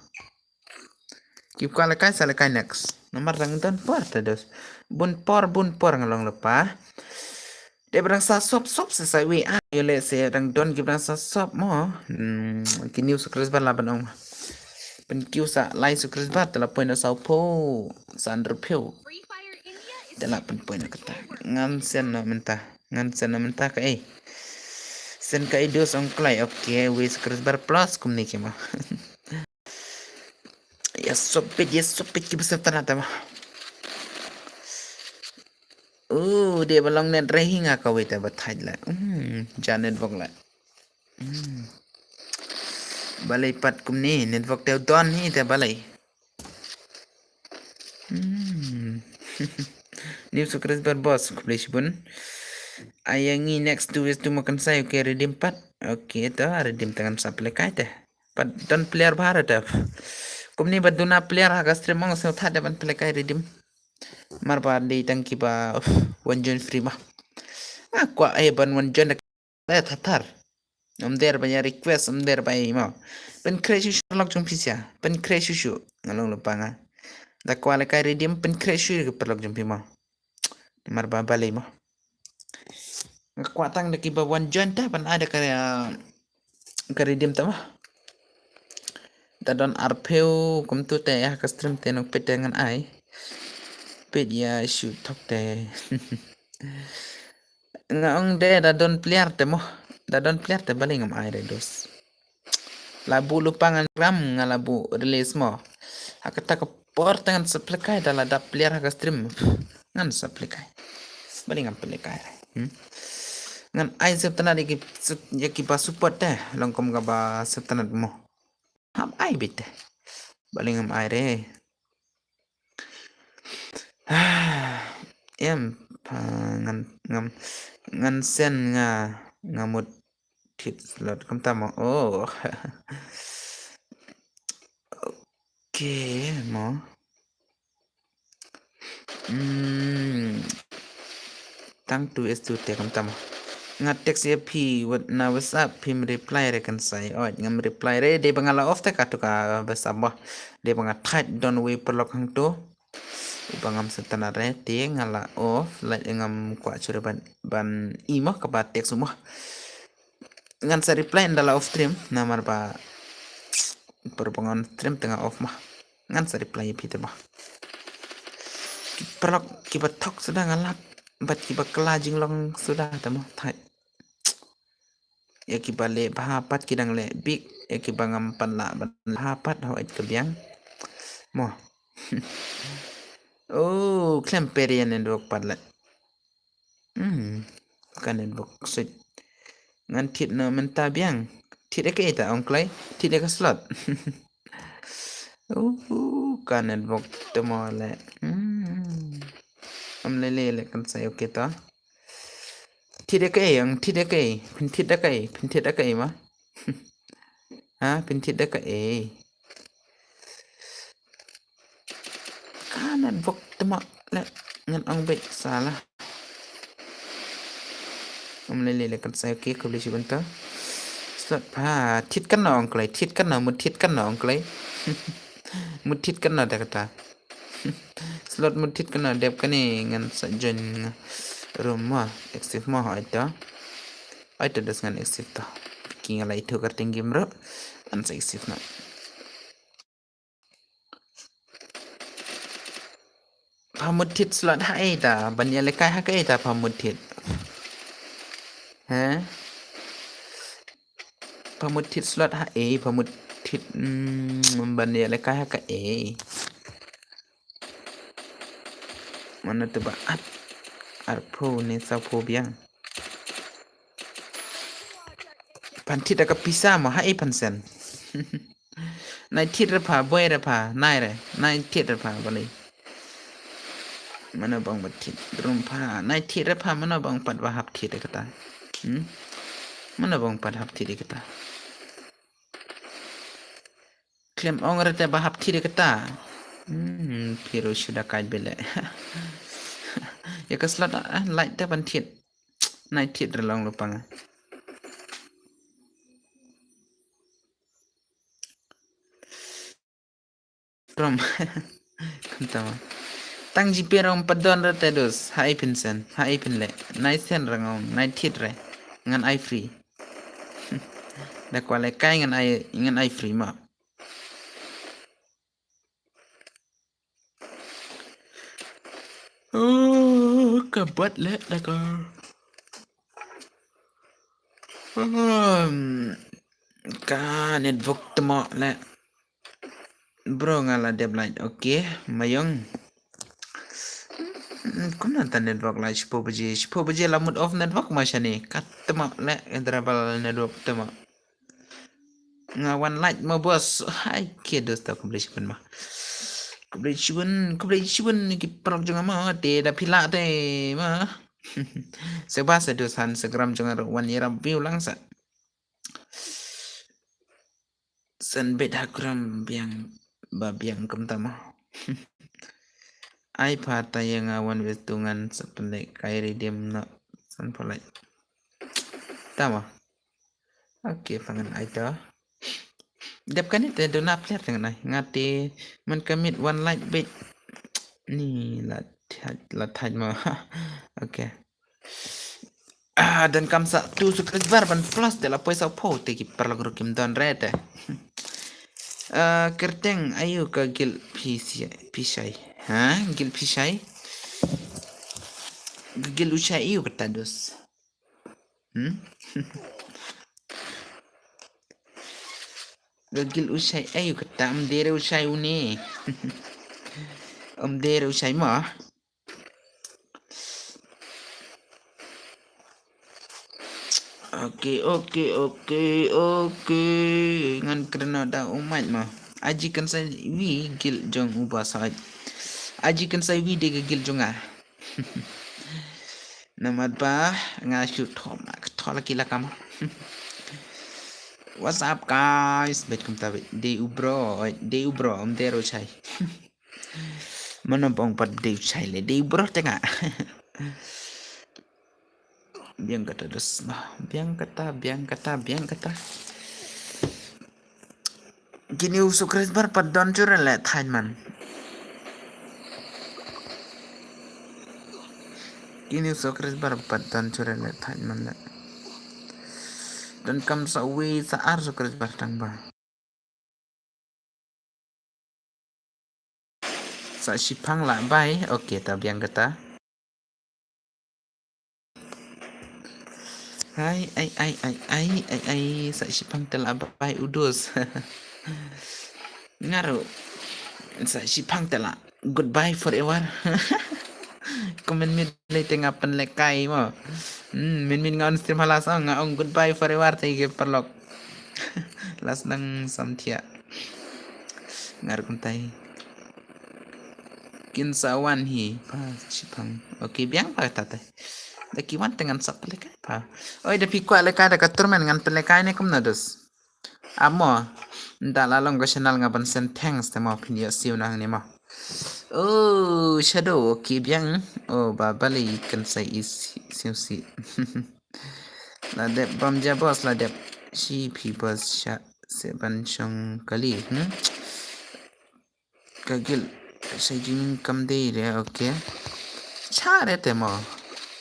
ki kwa la ka sa le ka next nomor rang don por ta dos bun por ngalong lepa de brang sa sop sa sa we yo le se rang don ki brang sa sop mo ki new sukres ba la banong pen kiu sa lai sukres ba ta la poy na sa po sa under peu tela pen poy na kata ngan sen na menta ka sen ka dos ong klai okay we sukres bar plus kum ni ki ma ya sopit ki besar tanah ta ma dia balong net rehinga ka weta bathai la janet bok la balai pat kum ni network te don ni te balai new sukres bar boss kublish bun ayangi next 2 is to makan saya okay redeem pat okay to redeem tangan supply kai te pat don player bharat kum ni baduna player haga stream mong so thada ban play kai redeem marba di tangki ba wanjon free mah kwa ban wanjon da thatar der banyak request der bai ma pen crash log jong pisia pen crash ngalong lupa nga da kwa le kai redeem pen crash ke perlog jong pima marba balai ma kwa tang de ki ba wanjon ta pan ada ka redeem ta ma da don arpeu kum tu te ya ka stream te nok petengan ai pet ya shoot thok te ngong de da don player te mo da don player te bali ngam ai dos labu lupangan ram ngalabu release mo akata ka por tangan supply dala da player ka stream ngan supply bali ngam play ngan ai sep tanah ya ki pa support te longkom ga ba sep tanah mo ham ai bit bali ngam ai re em ngan ngam ngan sen ngamut thịt lợn không ta mà ok mà tăng tu es tu te không ta mà ngat text ya pi wat na whatsapp pim reply re kan sai ngam reply re de bangala off ta ka to ka basamba de banga thait don we perlok hang to bangam setana re te ngala off la ngam kwa chure ban imo ka ba text mo ngan sa reply ndala off stream namar ba perbangan stream tengah off mah ngan sa reply pi te mah perlok ki tok sudah ngalap bat ki kelajing long sudah tamo thait ya ki bale bahapat kidang le big ya ki bangam panla bahapat hawait kebiang mo oh klemperian en dok padla kan en dok sit ngan tit no menta biang tit ke eta onklai tit ke slot kan en dok temo le am le kan sai oke ta tit ke yang tit ke pin tit ke ma ha pin tit ke kanan vok temo le ngan ang bet salah le kan sai oke ko boleh sebentar slot pa tit kan nong klai tit kan nong mut tit kan nong klai mut tit kan na kata slot mut tit kan na dep kan ni ngan sajen rumah active mah ada dengan active ta king ala itu karting game ro an sa active na pamut tit slot hai ta ban ya le kai ha kai ta pamut tit ha pamut tit slot ha pamut tit ban ya le kai ha ka mana tu ba pro ni sa pro biang pan tit ka pisa ma hai pan sen nai tit ra pa boy ra pa nai tit ra pa bali mana bang batit drum pa nai tit ra pa mana bang pat wa hap tit kata mana bang pat hap tit kata klem ong ra te ba hap tit kata piro sudah kai bele ya ka slot light te ban tit nai tit ra long lupang drum kantama tang ji perong padon ra te dos hai pinsen hai pinle nai sen rangong nai tit re ngan ai free da kwale kai ngan ai free ma kabat le da ka ka network temo le bro ngala deadline oke mayong kuna ta network la shipo baje la mood off network masya ni kat temo le travel network temo nga one light mo bos hai ke dos ta completion ma completion ki prok janga ma te da pila te ma sebasa dosan segram janga wan yera view langsa san bet hakram biang kem tama ai pata yang awan wetungan sependek kairi dem na san polai tama oke pangan aita dep kan itu do na player dengan ai ngati man commit one light bet ni la thaj ma oke dan kamsa tu subscriber ban plus de la poisa po te ki perla guru kim don rete kerteng ayo ka gil pisai gil pisai gil usai ayo kata dos gil usai ayo kata dere usai uni dere usai ma Oke. Ngan kerana dah umat mah. Aji kan saya wi gil jong ubah sahaj. Aji kan saya video gigil junga. Namad ba nga shoot thom lagi lah kamu. What's up guys? Bet kum tabi de ubro om dero chai. Mana bang pad de chai le de ubro tengah. Biang kata dos bah, biang kata. Gini usuk resbar pad don curel le thain man. Gini usuk resbar pad don curel le thain man le. Dan kam sa we sa ar usuk resbar tang ba. Sa sipang la bai, okay ta biang kata. Ay, sa sipang tela bai udus. Ngaru, sa sipang tela goodbye forever. Komen le tengah penlekai mo. Min ngon stream halas ngaong goodbye forever tege perlok. Las nang samtia. Ngaru kuntai. Kinsawan hi pa sipang. Okay, biang pa tate. Daki wan dengan sak pelekai pa. Oi da pikwa lekai da katur men ngan pelekai ne kum nados. Amo nda lalong go channel ngaban sen thanks te mo pinyo siu nang ne mo. Oh, shadow okay biang. Oh, babali kan sai is siu si. La de bam ja boss la de si people sha se ban chong kali. Kagil sai jing kam de re okay. Cha re te mo.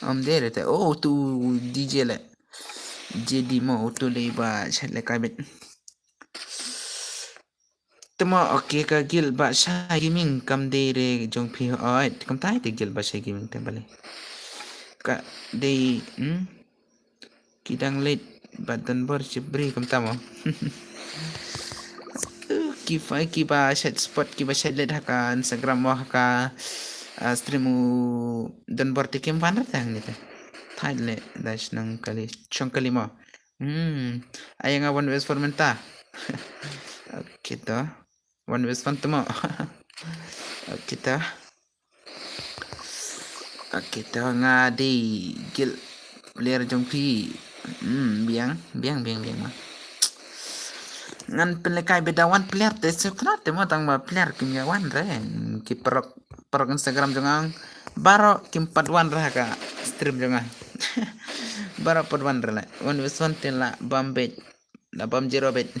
दे रहे थे ओ तू डीजे ले जेडी मो तो ले बा छले का बेट तमा ओके का गिल बा शा गेमिंग कम दे रे जोंग फी ओय कम ताई ते गिल बा शा गेमिंग ते बले का दे kidang late badan bar cibri kam tamo ki ba chat spot ki ba chat let haka Instagram mo haka streamu dan bar tikim panar tang ni te thai le dash nang kali chong kali mo ayang one ways for menta kita one ways fan tamo kita nga di gil player jong pi biang mah ngan pelekai bedawan player te sekna te mo tang ba player kim ya wan re ki perok Instagram jongang baro kim padwan ra ka stream jongang baro padwan ra la one wis one te la bambet la bam jero bet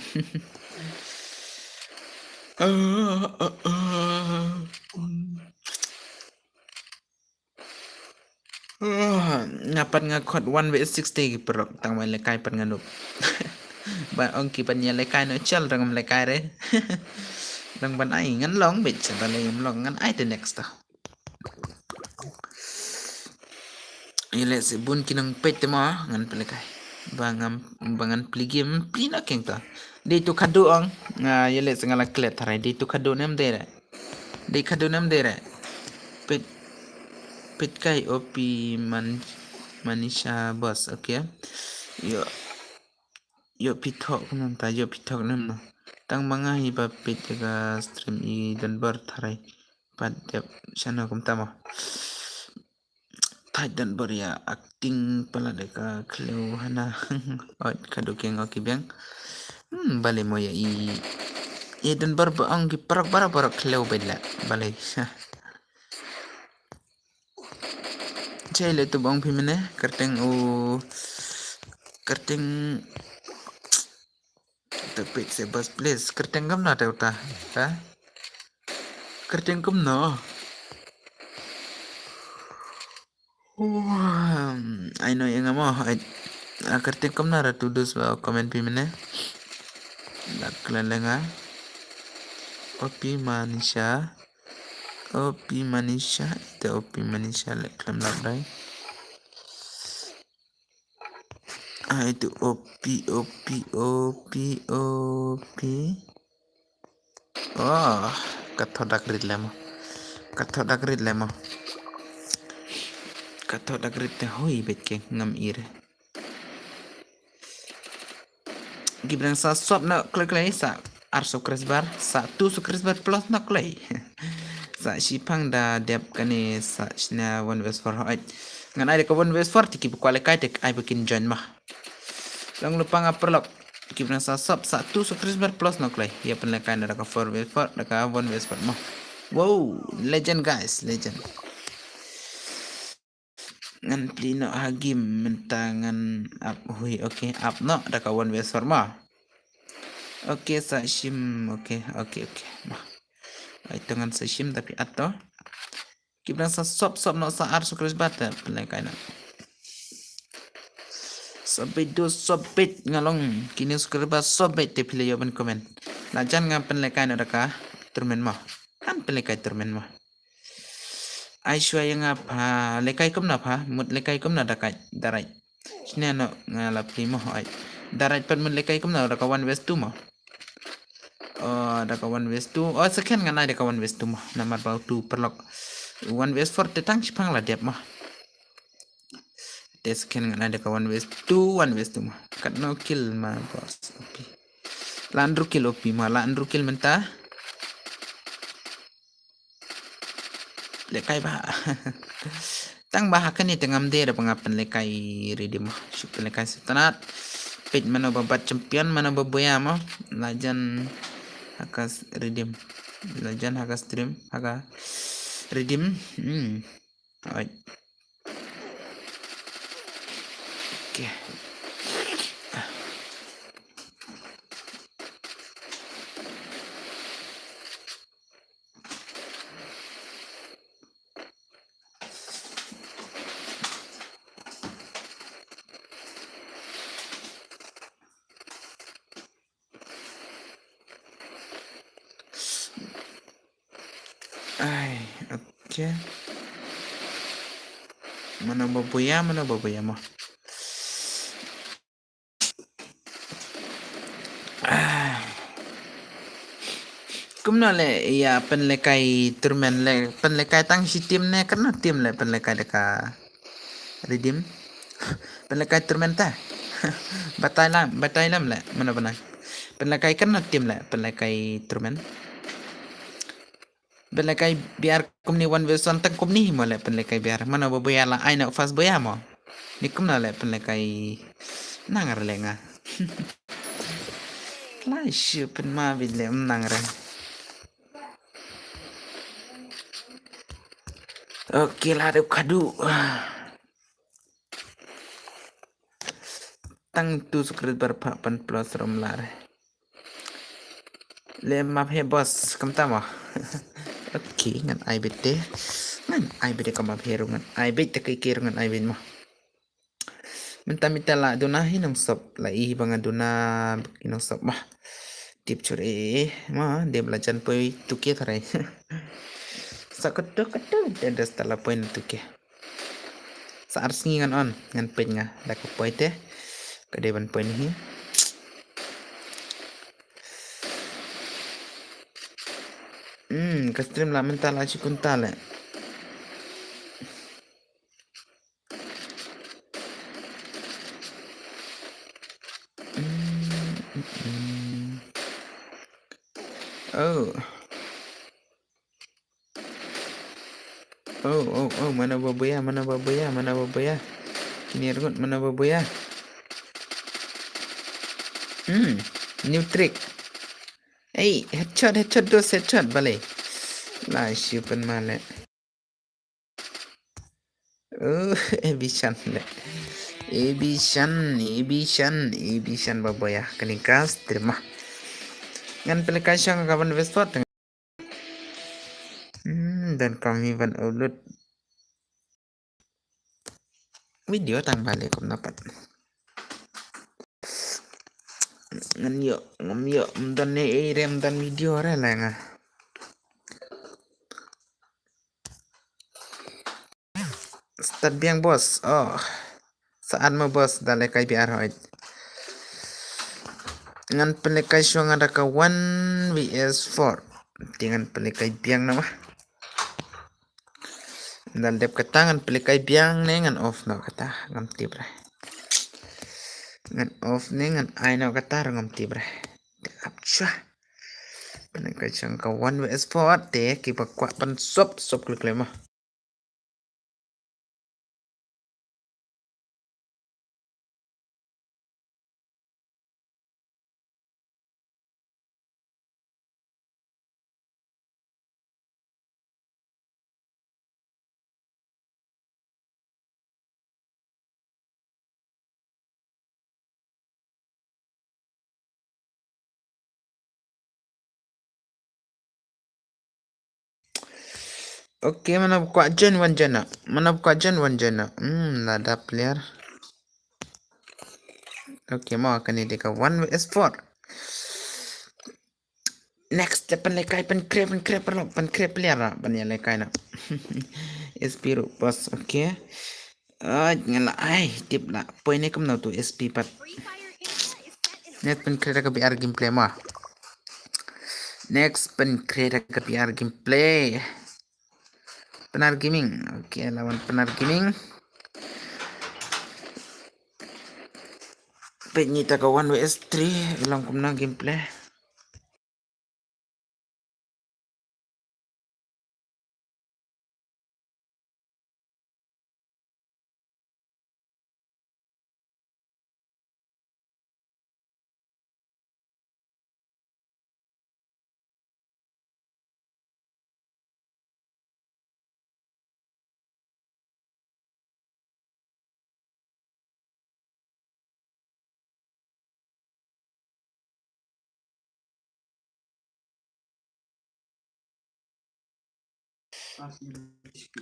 ngapat ngakot 1v60 perok tang mai lekai pan nganup ba ong ki pan ya lekai no chal rang lekai re rang ban ai ngan long bit sa ba le long ngan ai the next ta ile se bun kinang pet ma ngan pelekai bangam bangan pligim plina keng ta de tu khadu ong nga ile se ngala klet thare de tu khadu nem de re de khadu nem de re pet kai opi manisha boss okay yo pithok nam ta yo pithok nam no tang manga hi ba pit ga stream I dan bar tharai pad dep channel kum tama thai dan bar ya acting pala de ka kleu hana ot kadu keng okay biang bale mo ya I dan bar ba ang ki parak kleu bela bale Cile tu bang pimene kerteng tepit se bus place kerteng kam na teuta ha kerteng kam no I know yang amo kerteng kam na ra tudus ba comment pimene lak lenga opi manisha itu opi manisha lek klam labrai itu opi oh kathodak rit lemo kathodak rit te hoi bet ke ngam ire gibrang sa swap na klek sa ar sukres bar sa tu sukres bar plus na klei sa sipang da dep kani sa sina 1 vs 4 hoit ngan ai ka 1 vs 4 tiki kuala kai tek ai bikin join mah lang lupa ngaperlok tiki bna sa sub sa tu so Christmas plus no klay ya pen kai na ka 4 vs 4 da ka 1 vs 4 mah wow legend guys legend ngan plino hagim mentangan up hui okay up no da ka 1 vs 4 mah okay sa sim okay mah itu ngan sa sim tapi atau kita sa sop no sa ar so Christmas bata pelai kai na sobit ngalong kini suka ba sobit te pilih jawaban komen na jan nga penlekai na daka turmen mah kan penlekai turmen mah ai shua yang apa lekai kum na pa mut lekai kum na daka darai sini ano ngala primo ai darai pan mut lekai kum na daka 1 vs 2 mah oh daka 1 vs 2 oh sekian nga na daka 1 vs 2 mah namar bau 2 perlok 1 vs 4 tetang sipang lah diap mah Desken ngan ada kawan 1 vs 2 mah kat no kill mah bos opi landru kill opi mah landru kill mentah lekai bah tang bah kan ni tengam de ada pengapan lekai redim mah syuk lekai setanat pit mana babat champion mana baboya mah lajan hakas redim lajan hakas stream haga redim alright okay. Okay. Mana baboya mah kumna le ya penlekai turmen le penlekai tang si tim ne karena tim le penlekai deka redim penlekai turmen ta batailam le mana benar penlekai karena tim le penlekai turmen penlekai biar kumni 1 vs 1 tang kumni mo le penlekai biar mana boya la aina fast boya mo ni kumna le penlekai nangar le nga lai shu pen ma bile nangar Oke lah ada kadu. Tang tu sukrit berpapan plus romlar. Le map he bos kam tama. Oke ngan ai bete. Ngan ai bete kam map hero ngan ai bete kai kir ngan ai bin mah. Minta la duna hinong sop la i banga duna hinong sop mah. Tip curi mah dia belajar poi tuke tharai. Sakot dan setelah poin tuke. Saat ngan on ngan pen nga dak poin teh. Kedepan poin ini. Ke stream lah mental lah cikuntal le. Oh, mana baboya. Kini ergot mana baboya. New trick. Hey, headshot balik. Lah, siupan male. Ebisan le. Ebisan baboya. Kenikas terima. Ngan pelikasyang kapan vestot. Dan kami akan upload video tang balik kom dapat ngan yo dan rem dan video re lah nga start biang bos saat mo bos dale kai biar hoit ngan pelekai syong ada ka 1 vs 4 dengan pelekai biang nama dan dep ketangan pelekai biang ne ngan off no kata ngam tibre ngan off ne ngan ai no kata ngam tibre apcha Penekai jangka 1vs4 deh kita kuat pan sop klik lemah. Oke, mana buka jen wanjana. Mana buka jen wanjana. Lada player. Oke, mau akan ini ke 1vs4. Next, pen lekai pen krep player lah. Pen yang lekai nak. SP bos, oke. Ngala tip lah. Poin ni kemana tu SP 4. Next pen krep ke BR gameplay mah. Next pen krep ke BR gameplay. Penar gaming. Oke, lawan penar gaming. Penyita ke 1vs3 ulang kumna gameplay.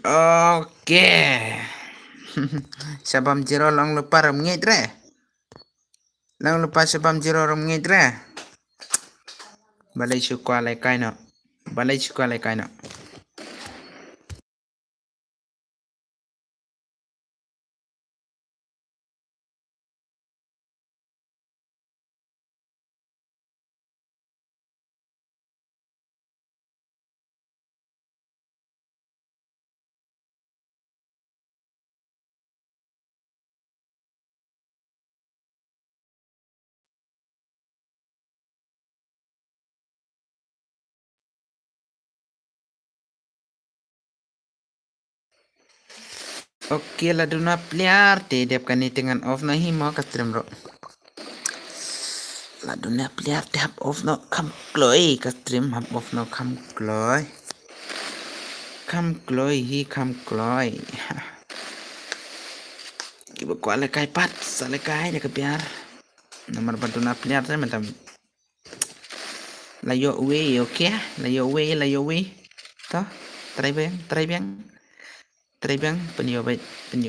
Oke. Sabam jiro lang lupa ram ngidre. Lang lupa sabam jiro ram ngidre. Balai syukwa lai kaina. Balai syukwa lai kaina. Oke lah duna player tiap kani dengan off nahi mau ke stream bro. Lah duna player tiap off no kam kloi ke stream hap off no kam kloi. Kam kloi. Ibu ko ale kai pat sale kai ke biar. Nomor duna player saya macam layo away oke layo away. Toh, try penyo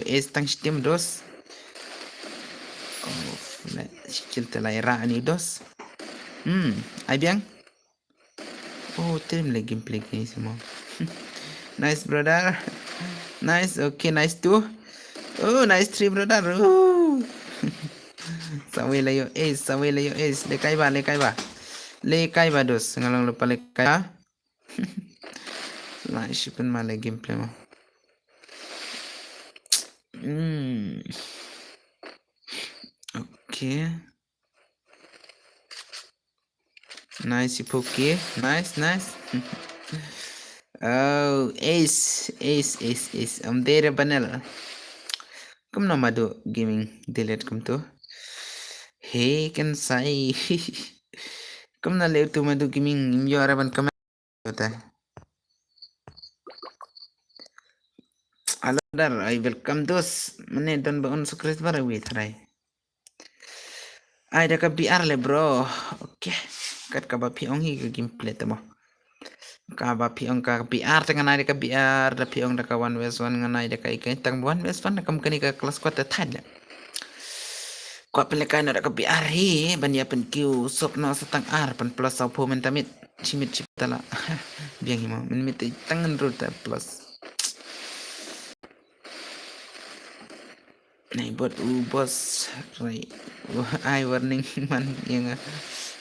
es tang sistem dos. Oh, sikil telayra ani dos. Ay biang. Oh, tim lagi gameplay ni semua. Nice brother. Nice, okay, nice too. Oh, nice three brother. Sawi layo es. Lekai ba dos. Ngalang lupa lekai ba. Nice pun malah gameplay mah. Okay. Nice Poke. Nice. Oh, ace. Am there banal. Kum nama do gaming delete kum tu. Hey kan sai. Kum na le tu madu gaming yo araban kam होता है. Hello dar, I welcome dos. Mane don ba on sukres bara wi tharai. Ai da ka BR le bro. Okay. Kat ka ba pi ong hi ka gameplay tamo. Ka ba pi ong ka BR tengah nai ka BR da pi ong da ka 1vs1 nganai da ka ikai tang 1vs1 da kam kani ka kelas kuat ta thad. Kuat pelekai na da ka BR hi ban ya pen Q sop no satang R pen plus au po mentamit chimit chiptala. Biang hi mo min mit tangan ruta plus. Này bot boss right ai warning man yang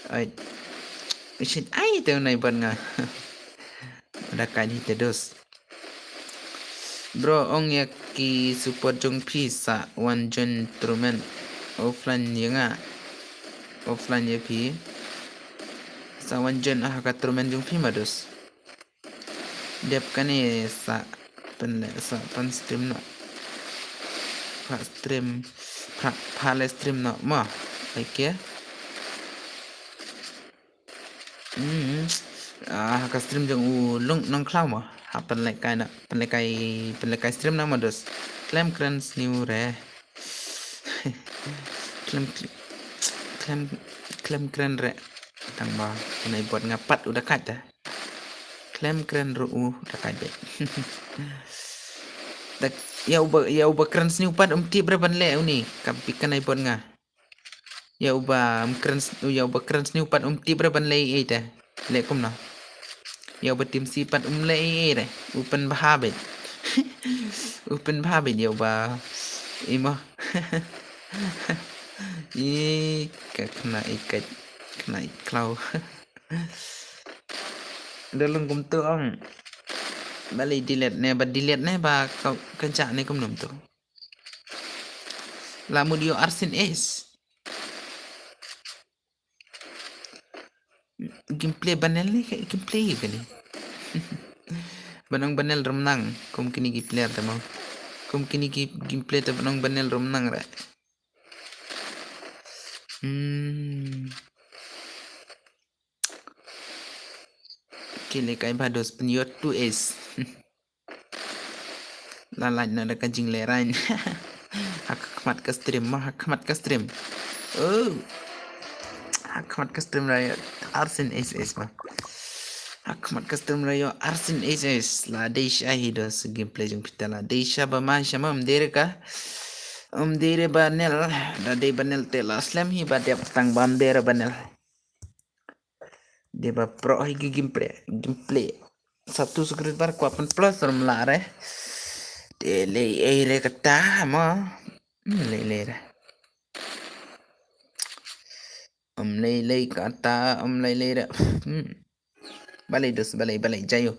ai shit ai tu này bot nga ada kali terus bro ong ya ki support jong pisa one gentleman offline yang offline ya pi Sawanjan katrumen jung pimadus. Dep kani sa pan stream no. Stream pale stream no ma. Oke. Ka stream jung ulung nang klau ma. Penlekai stream na madus. Klem keren new re. Klem keren re. Tang ba nai buat ngapat udah kat dah. Klem keren ru udah kat deh. Tak ya uba keren new pat ti berapa le uni kapikan nai buat nga. Ya uba keren new pat ti berapa le ita. Le kum na. Ya uba tim si pat le ita. Upan bahabit. Upan bahabit ya uba imo. Kena ikat kena iklau. Dalam kum tu ong balik delete ne ba kau kencak ne kum nom tu. Lamu dio Arsin es. Gameplay banel ni gameplay ke ni. Banang banel remnang kum kini gameplay ta mau. Kum kini gameplay ta banang banel remnang ra. Kile kai bados penyot 2S. Lalai nak kajing lerain. Hakmat ke stream mah hakmat ke stream. Oh. Hakmat ke stream raya Arsin SS mah. Hakmat ke stream raya Arsin SS la Deisha hidos gameplay jung kita la Deisha ba man shama mdere ka. Mdere banel da de banel te la slam hi ba de tang bandera banel. Dia ba pro hi gameplay. Satu subscriber ku 8 plus melare. Tele ere kata ma. Lele. Lele kata lele. Balai dos balai jayo.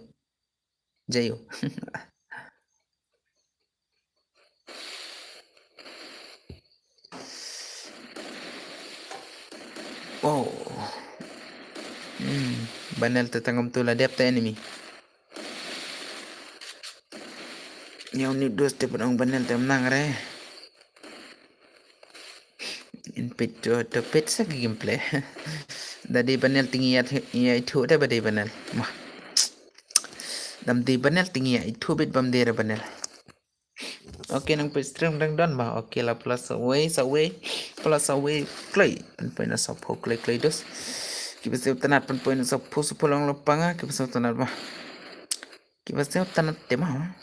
Oh. Banal tetangam tu lah dep ta enemy. Yang ni dos te penong banal te menang re. In pit to pit sa gameplay. Dadi banal tinggi ya itu dah badai banal. Mah. Dam di banal tinggi ya itu bit bam dera banal. Okay nang pit stream dang don ba. Okay lah plus away clay. Pen na sa po clay dos. Kibasau tanat pen na sa po su pulang lapanga kibasau tanat mah. Kibasau tanat te mah.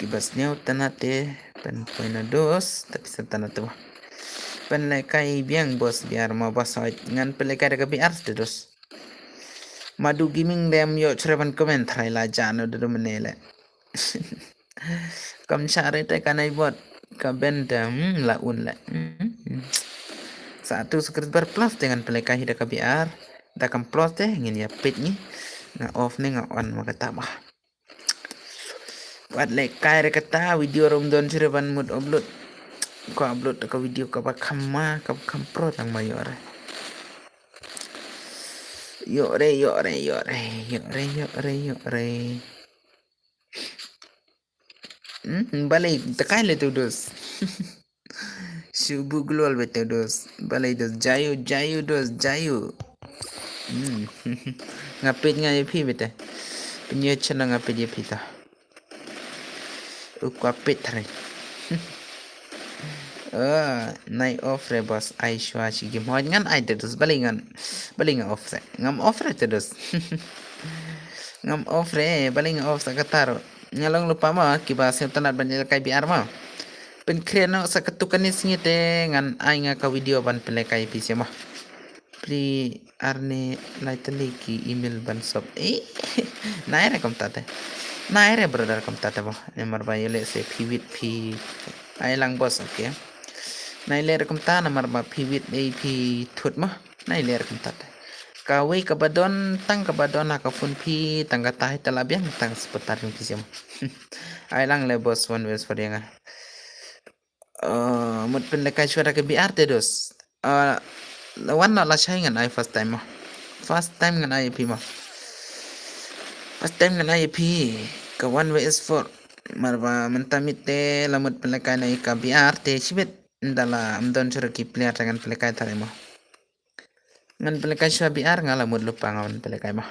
Kibasnya tanat te pen na dos tapi sa tanat te mah. Pen kai biang bos biar mau bos ngan pelekai dekat biar dos. Madu gaming dem yo cereban komentar la jano do menele. Kam syare te kanai bot ka bendam la un la. Satu subscriber plus dengan pelekai dekat biar. Da kam plus teh ngin ya pit ni. Nga off ni nga on makata bah. Buat lekai dekat video rom don cereban mood upload. Ko upload ke video ka bakama ka pro tang mayor. Yo re. Balai tekai le tu dos. Subuh global betul dos. Balai dos jayu dos. Ngapit ngai pi bete. Penye chana ngapit dia pita. Uku apit thare. Night off re bos Aishwa sige mo ngan ai terus balingan off se ngam off re terus ngam off re balingan off sa kataro ngalong lupa ma kiba se tanat banjel kai biar ma pen kreno sa ketukan ni singite ngan ai nga ka video ban pele kai pi se ma pri arne laitali ki email ban sop naire kom tate naire brother kom tate ba nemar ba yele se pivit pi ai lang bos okay. Nai ler kum ta namar ba pivit AP thut ma nai ler kum ta ka wei ka badon tang ka badon ka fun pi tang ka tai tala biang tang seputar ni kisam ai lang le bos one ways for yang mut pen le kai shwara ke biar te dos wan na la shai ngan ai first time ma first time ngan IP mah. First time ngan IP ka one way is for marba mentamite lamut pelekai na ika biar te sibet ndala amdon sura ki player tangan pelekai tare mah. Ngan pelekai sua biar ngalamut lupa ngawan pelekai mah.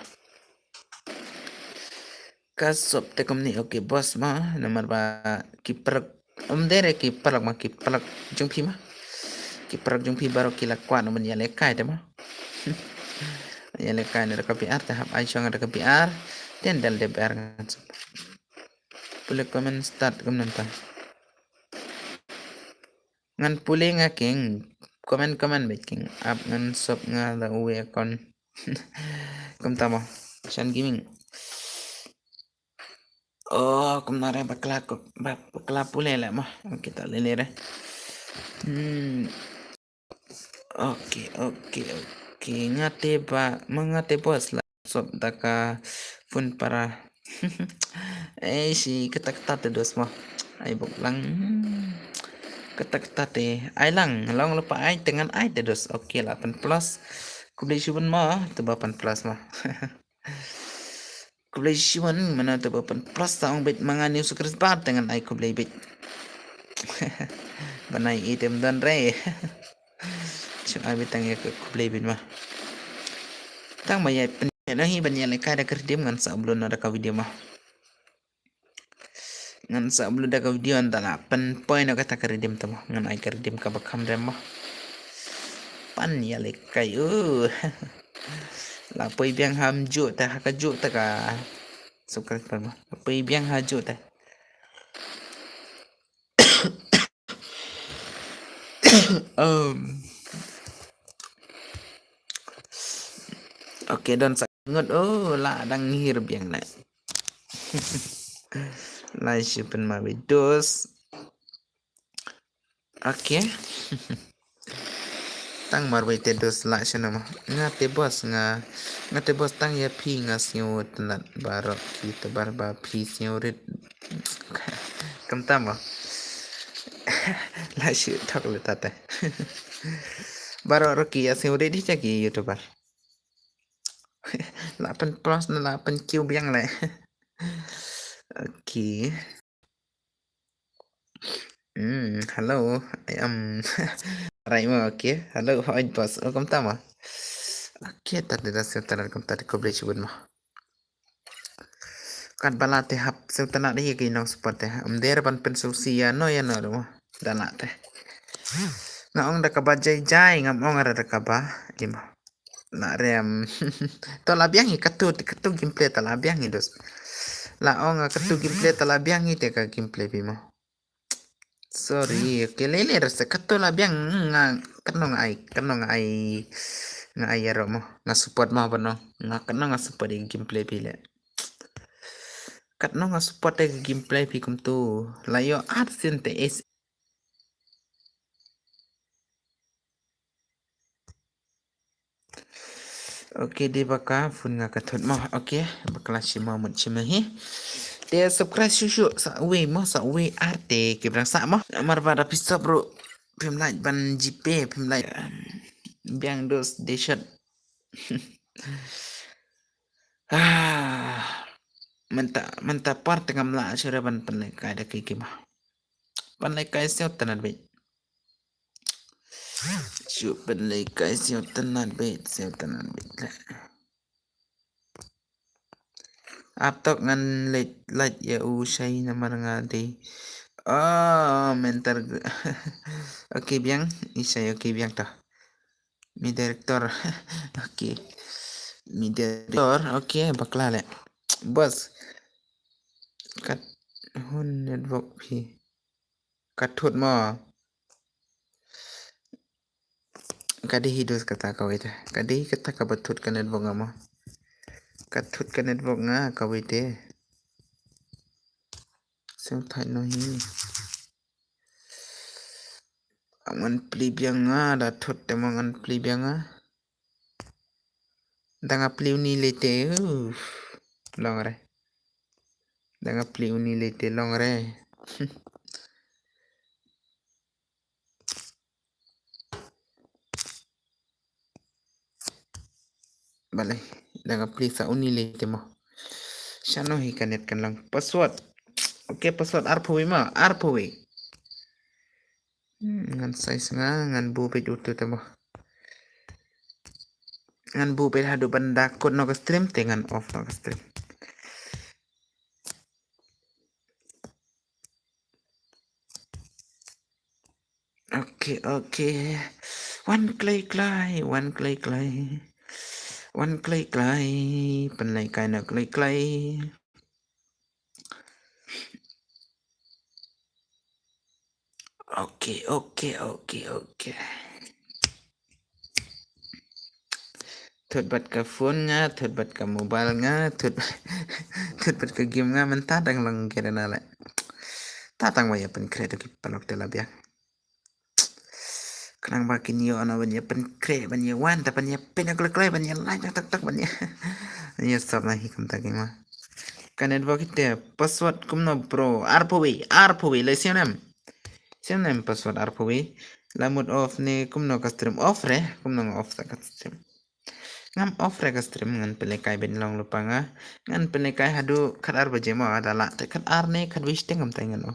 Kasop te komni oke bos mah nomor ba kiper dere kiper mah kiper jung pi mah. Kiper jung pi baru kilak kuat nomor ya lekai te mah. Ya lekai ada ke PR tahap Aisyong ada ke PR dan dal DPR ngan. Boleh komen start kum nonton. Ngan pule ngaking komen baking up ngan sop nga da uwe kon. Kum tamo. Shan gaming. Oh, kemarin bakla pule lah mah. Kita lele Oke. Ngate ba mengate bos lah sob daka pun para si ketak-ketak dos mah. Ai bok lang ketak-ketak ai lang long lupa ai dengan ai dos. Oke 8 plus. Kubeli syuban mah tu 8 plus mah. Kubeli syuban mana tu 8 plus taong bet mangani sukres bat dengan ai kubeli bet. Banai item dan re. Cuma bitang ya ke kubeli bet mah. Tang bayar penyelahi banyak lekah ada kerdim ngan sebelum ada ka video mah. Ngan sebelum ada ka video antara pen poin kata kerdim tu mah. Ngan ai kerdim ka bakam dem mah. Pan ya lekah La poi biang ham ju ta ka ju ta ka suka pa mah. Poi biang ha ju ta. Oke dan sangat la dang hir biang na. La sipen ma videos. Oke. Tang marwai te dos la sana mah. Ngate bos tang ya pi ngasio tenat barok kita barba pi rit. Kam tama. La shi thak le tate. Barok roki ya rit di jagi youtuber. 8 plus na 8 Q biang le. Oke. Hello, I am Raimo, okay. Hello, how boss? Welcome tama. Okay, tadi dah saya tenar kum tadi kau boleh cuba mah. Kan bala teh hap saya tenar dia ke inang support teh. Der ban pensusi ya no rumah. Dana teh. Ngaong dah kabajai jai ngamong ada kaba. Lima. Nak rem. Tolabiangi katut gameplay tolabiangi dos. Laong katut gameplay tolabiangi teh ka gameplay bimo. Sorry, lele rasa katula biang kanong ai nga ai mo nga support mo bano nga support yung gameplay pila. Katno nga support yung gameplay pi kum tu layo absent is. Oke di baka fun nga katot mo. Oke, bakla si mo mo chimahi. Dia subscribe susu sa we arte kibrang sa mo. Marpada pista bro. Pim like ban JP pim like biang dos deshat. Menta parte ngam la sura ban panai kai da kai kima. Panai kai seo tanan bet. Shu panai kai seo tanan bet. Aptok ngan let ya usai nama ngade. Oh, mentar. Oke biang, isai oke biang ta. Mi direktor. Oke. Mi direktor, oke bakla le. Bos. Kat hun network pi. Katut mo. Kadi hidus kata kau itu. Kadi kata kau betut kan network mo. Katut kan network nga kau itu. Sing thai no hi. Aman pli biang nga da thut temangan pli biang nga. Danga pli uni lete. Long re. Danga pli uni lete long re. Vale, lang apply sa unilite mo. Siya no hikanet kan lang password. Okay, password arpuwi mo, arpuwi. Ngan size nga, ngan bupit uto mo. Ngan bupit hadu banda kod no stream tengan off no stream. Okay. One clay, one clay. One clay. Penlay kay na clay. Okay. Thut bat ka phone nga, thut bat ka mobile nga, thut bat ka game nga, man tatang lang kira na la. Tatang waya pen kredo ki panok tela biya. Kanang bakin yo ana banya pen kre banya wan ta banya penaglay banya lain tak banya. Banya stop na hikam taking ma. Kanet bakite password kumno bro arpowi le sionem password arpowi lamut off ni kumno ka stream off re kumno off ta ka stream ngam off re ka stream ngan pelekai ben long lupa nga ngan pelekai hadu khat ar baje ma adala te khat ar ne khat wish te ngam tangan o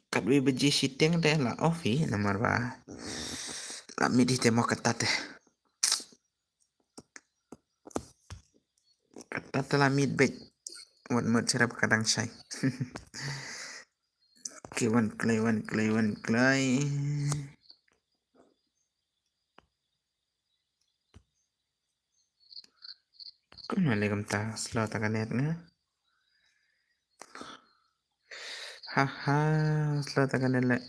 khat wi baje siteng te la off hi nomor ba la midi te mo katate la mid bet wat mut serap kadang sai okay, one clay kung maligam ta slow ta kanet nga haha slow ta kanele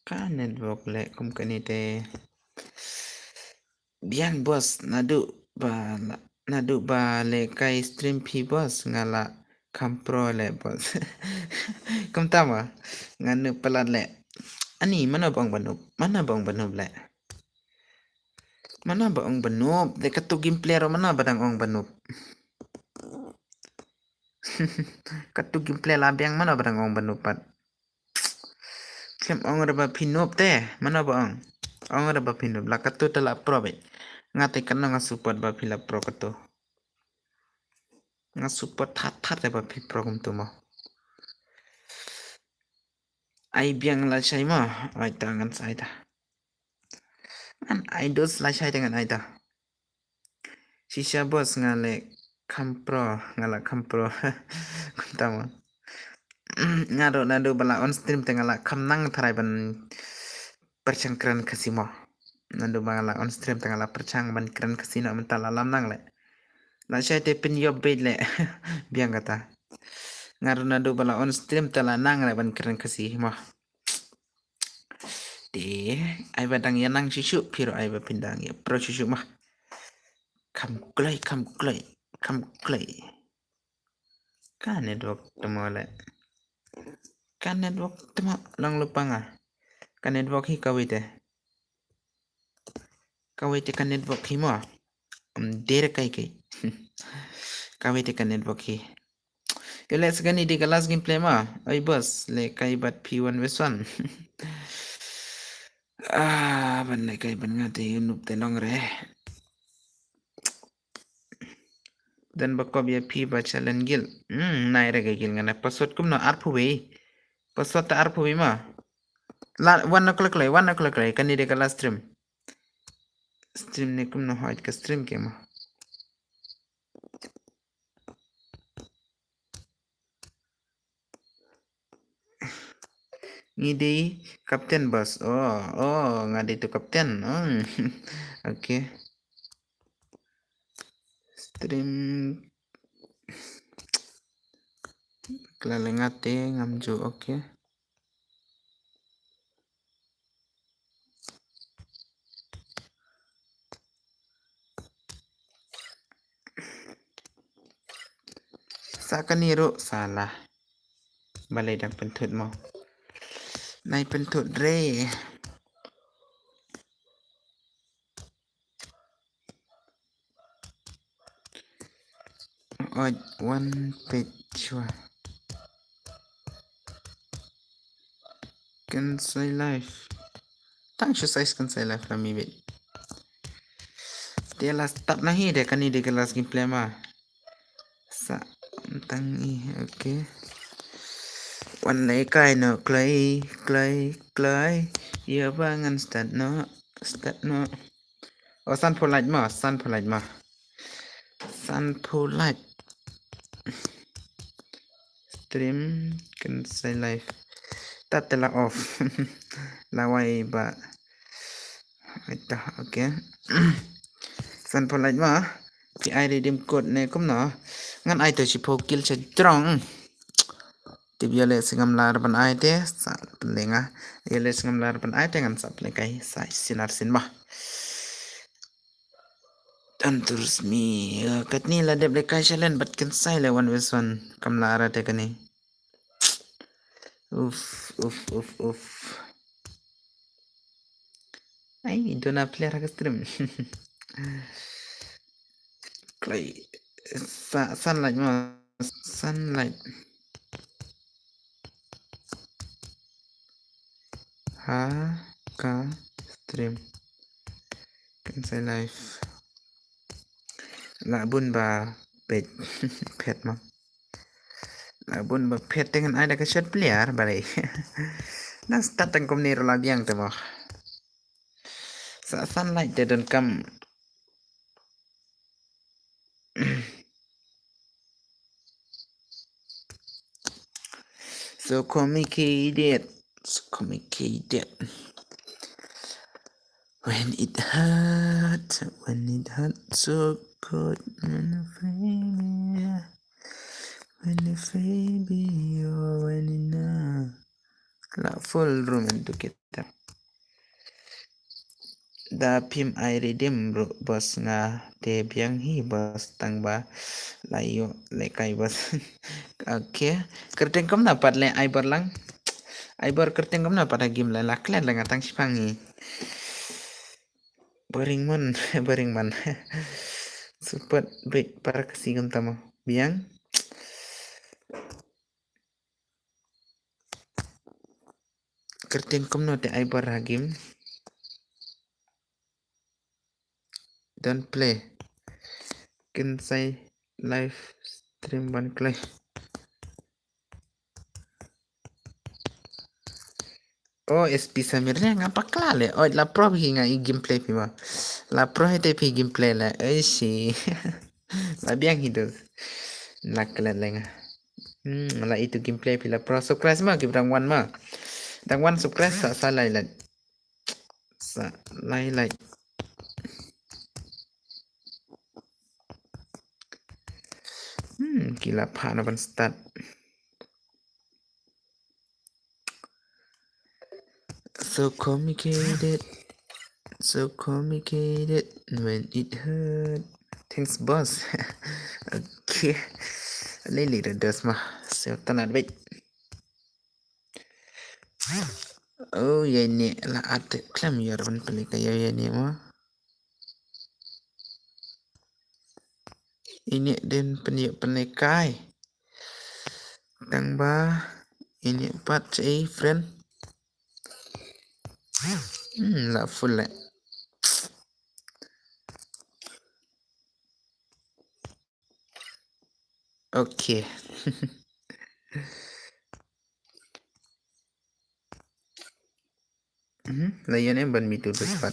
ka network le kum kanite biang bos nadu ba le kai stream pi bos ngala kampro le bos kum tama nganu pelat le ani mana bang banub le mana bang banub de katu game player mana badang ong banub katu game player labiang mana badang ong banub pat kem ong reba pinop te mana bang ong reba pinop la katu tela probe ngate kan nga support ba phila pro kato nga support that ba phi pro kum tu mo ai biang la chai ma ai ta ngan sai ta an ai dos la chai dengan ai ta sisa bos ngale ngala kampro kum ta mo ngado nado bala on stream tengala kamnang tharai ban percangkran kasimo nado bala on stream tengala percang ban kran kasino mentala lam nang le la chai te pin yo bait le biang kata ngarunado bala on stream tala nang le ban kran kasi mo de ai badang yanang sisu piro ai ba pindang ya pro sisu mah kam klai kan network temole kan network temo lang lupa nga kan network hi kawite kan network hi mo dere kai kawite kan network hi let's gani di kelas gameplay ma ai bos le kai bat p1 vs 1 ban le kai ban ngate nup te long re dan bakko biya p ba challenge gil nai re gil ngana password kum no arpu be password ta arpu be ma la 1 o'clock le kan di kelas stream ne kum no hoit ka stream ke ma ngide kapten bos ngade tu kapten okay stream kelalengate ngamju okay sakaniru salah balai dang pentut mo nai pentut re odd one page can say life tang size can say life lah mibit dia lah start nahi dia kan ni dia kelas gameplay mah sa tang ni okay one này cái nó clay ya bangan start no oh sun polite ma sun polite stream can say live tắt tela off lawai ba ita okay sun polite ma thì ai redeem code này cũng nó ngan ai tới chỉ po kill cho strong thì bây giờ singam lar ban ai te sa lenga ele singam lar ban ai te ngan sa ple kai sai sinar sin ba dan terus mi kat ni la dep le kai challenge bat kan sai le 1v1 kam lara te kani uff ai dona player ka stream clay sunlight ma sunlight ha ka stream kan sai live la bun ba pet pet ma la bun ba pet dengan ada ke shot player balai nas tatang kom ni rola biang te mo sa sunlight they don't come so complicated when it hurt so good when the baby you're when enough la full room into kita da pim ai redeem bos nga te biang hi bos tang ba layo le kai bos okay kerteng kam dapat le ai berlang ai ber kerteng kam dapat game la laklen la ngatang sipangi bering man super break para kasigam tamo biang kerteng kam no te ai ber game don't play can say live stream ban play oh SP Samirnya ngapa klale oh la pro hinga i gameplay pima la pro hete pi gameplay la si la biang hidup la klan lenga la itu gameplay pi la pro surprise ma give rang one ma rang one surprise sa lai gila phana ban start so complicated when it hurt thanks boss okay lili das mah so tanat baik oh ya ini la ate klam yor ban peli kaya ya ni mah ini den penikai tang ba ini 4 cai friend la full la okay layannya ban mitu depan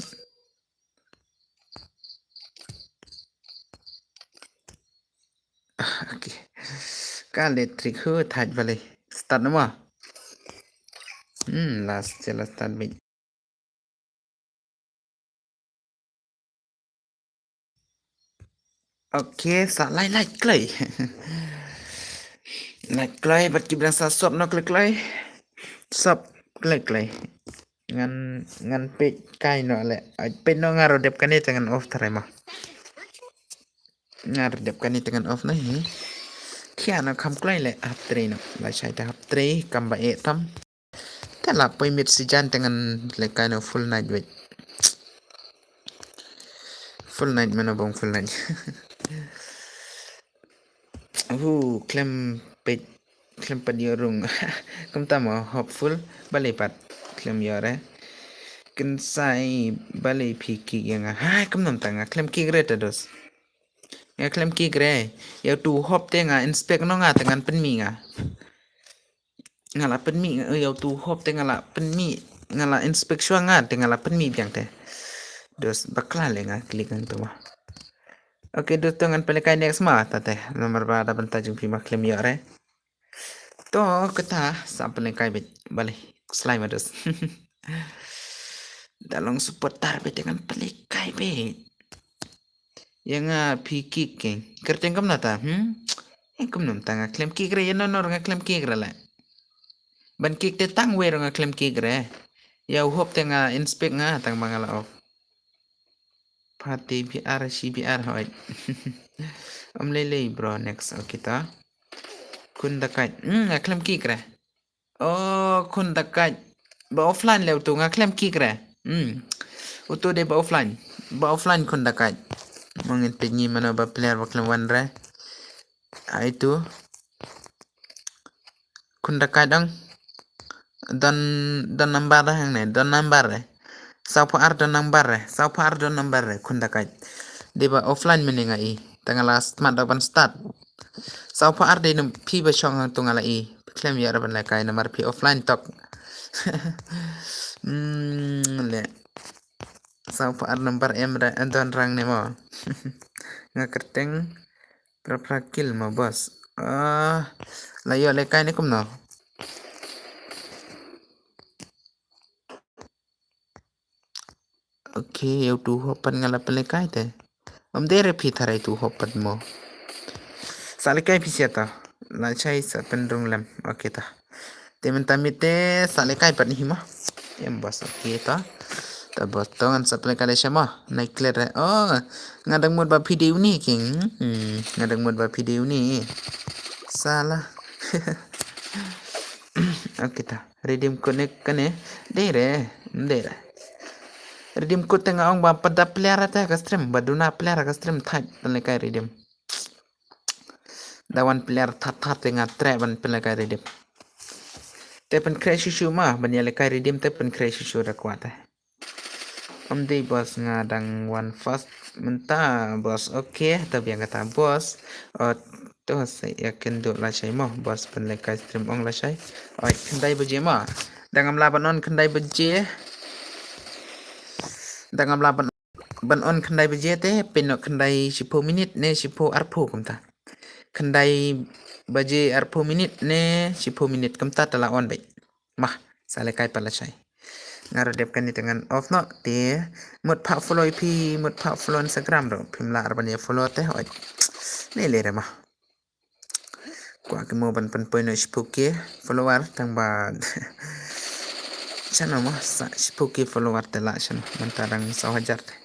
okay kali trik hu thaj balai start nama last jelas start bit okay sa lai clay like clay bat kibran sa sop no clay sop clay ngan pe kai no le pe no ngaro dep kan itu ngan off tarai mah ngar dep kan itu ngan off nahi kia no kam clay le hap tray no la chai ta hap tray kam ba e tam ta la poi mit si jan dengan le kai no full night wait full night mana bong full night Klaim pet klaim padiorung. Kum tamo hopeful balipat klaim yore. Kensai balai piki yang hai kum nam tanga klaim kigre tados. Ya klaim kigre. Ya tu hop te nga inspect no nga tengan penmi nga. Ngala penmi nga ya tu hop te ngala penmi ngala inspeksi nga te ngala penmi biang te. Dos bakla le nga klik ang tu mah. Oke, dos tangan pelikai next mah tate nomor ba da banta jung pi maklem yore. To kita sa pelikai bit balik slime dos. Dalong support bet dengan pelikai bit. Yang pi kick king. Kerteng kam nata. Yang kam nom tanga klem kick re yan nor nga klem kick re la. Ban kick te tang we nga klem kick re. Ya hop te nga inspect nga tang mangala off. Pati BR CBR hoy. Lele bro next kita. Kun dakat. Klem kick re. Oh, kun dakat. Ba offline lew tu nga klem kick re. Uto de ba offline. Ba offline kun dakat. Mungkin penyi mana ba player ba klem wan re. Itu. Kun dakat dong. Dan number hang ne. Dan number re. Sau don number re kun dakat. De ba offline meninga i. Tangala smart dapan start. Sau de num pi ba chong hang tungala i. Klem ya raban lai kai nomor pi offline tok. Le. Sau number ra don rang ne mo. Nga kerteng pra kill mo bos. Layo le kai ne kum no. Oke, eu tu hopan ngala pele kai te. Dere pi tharai tu hopan mo. Sale kai pi siata. La chai sa pendrung lam. Oke ta. Temen tamite sale kai pat ni hima. Em bos oke ta. Ta bos tongan sa pele kai sama. Naik clear. Ngadang mod ba video ni king. Ngadang mod ba video ni. Salah. Oke ta. Redeem connect kane. Dere. Redeem code tengah ong ba pada player ta ka stream. Baduna player ka stream thai. Pele kai redeem. Dawan player that tengah trap ban pele kai redeem. Tepen crash issue mah banyale kai redeem tepen crash issue ra kuat. Di bos ngadang one first menta bos oke tapi yang kata bos to saya yakin do la shay mo bos pen le kai stream ong la shay kendai beje mo dangam laban on kendai beje dangam laban ban on kendai beje te penok kendai 10 minit ne 10 arpo kumta kendai beje arpo minit ne 10 minit kumta tala on baik mah sale kai pala shay ngaradepkan dengan off no te mut pak follow pi mut pak follow Instagram ro pimla arbania follow te oi ne le mah kwa ke mo ban pen poin spooky follower tang ba channel mah sa spooky follower te la channel mantarang 100 te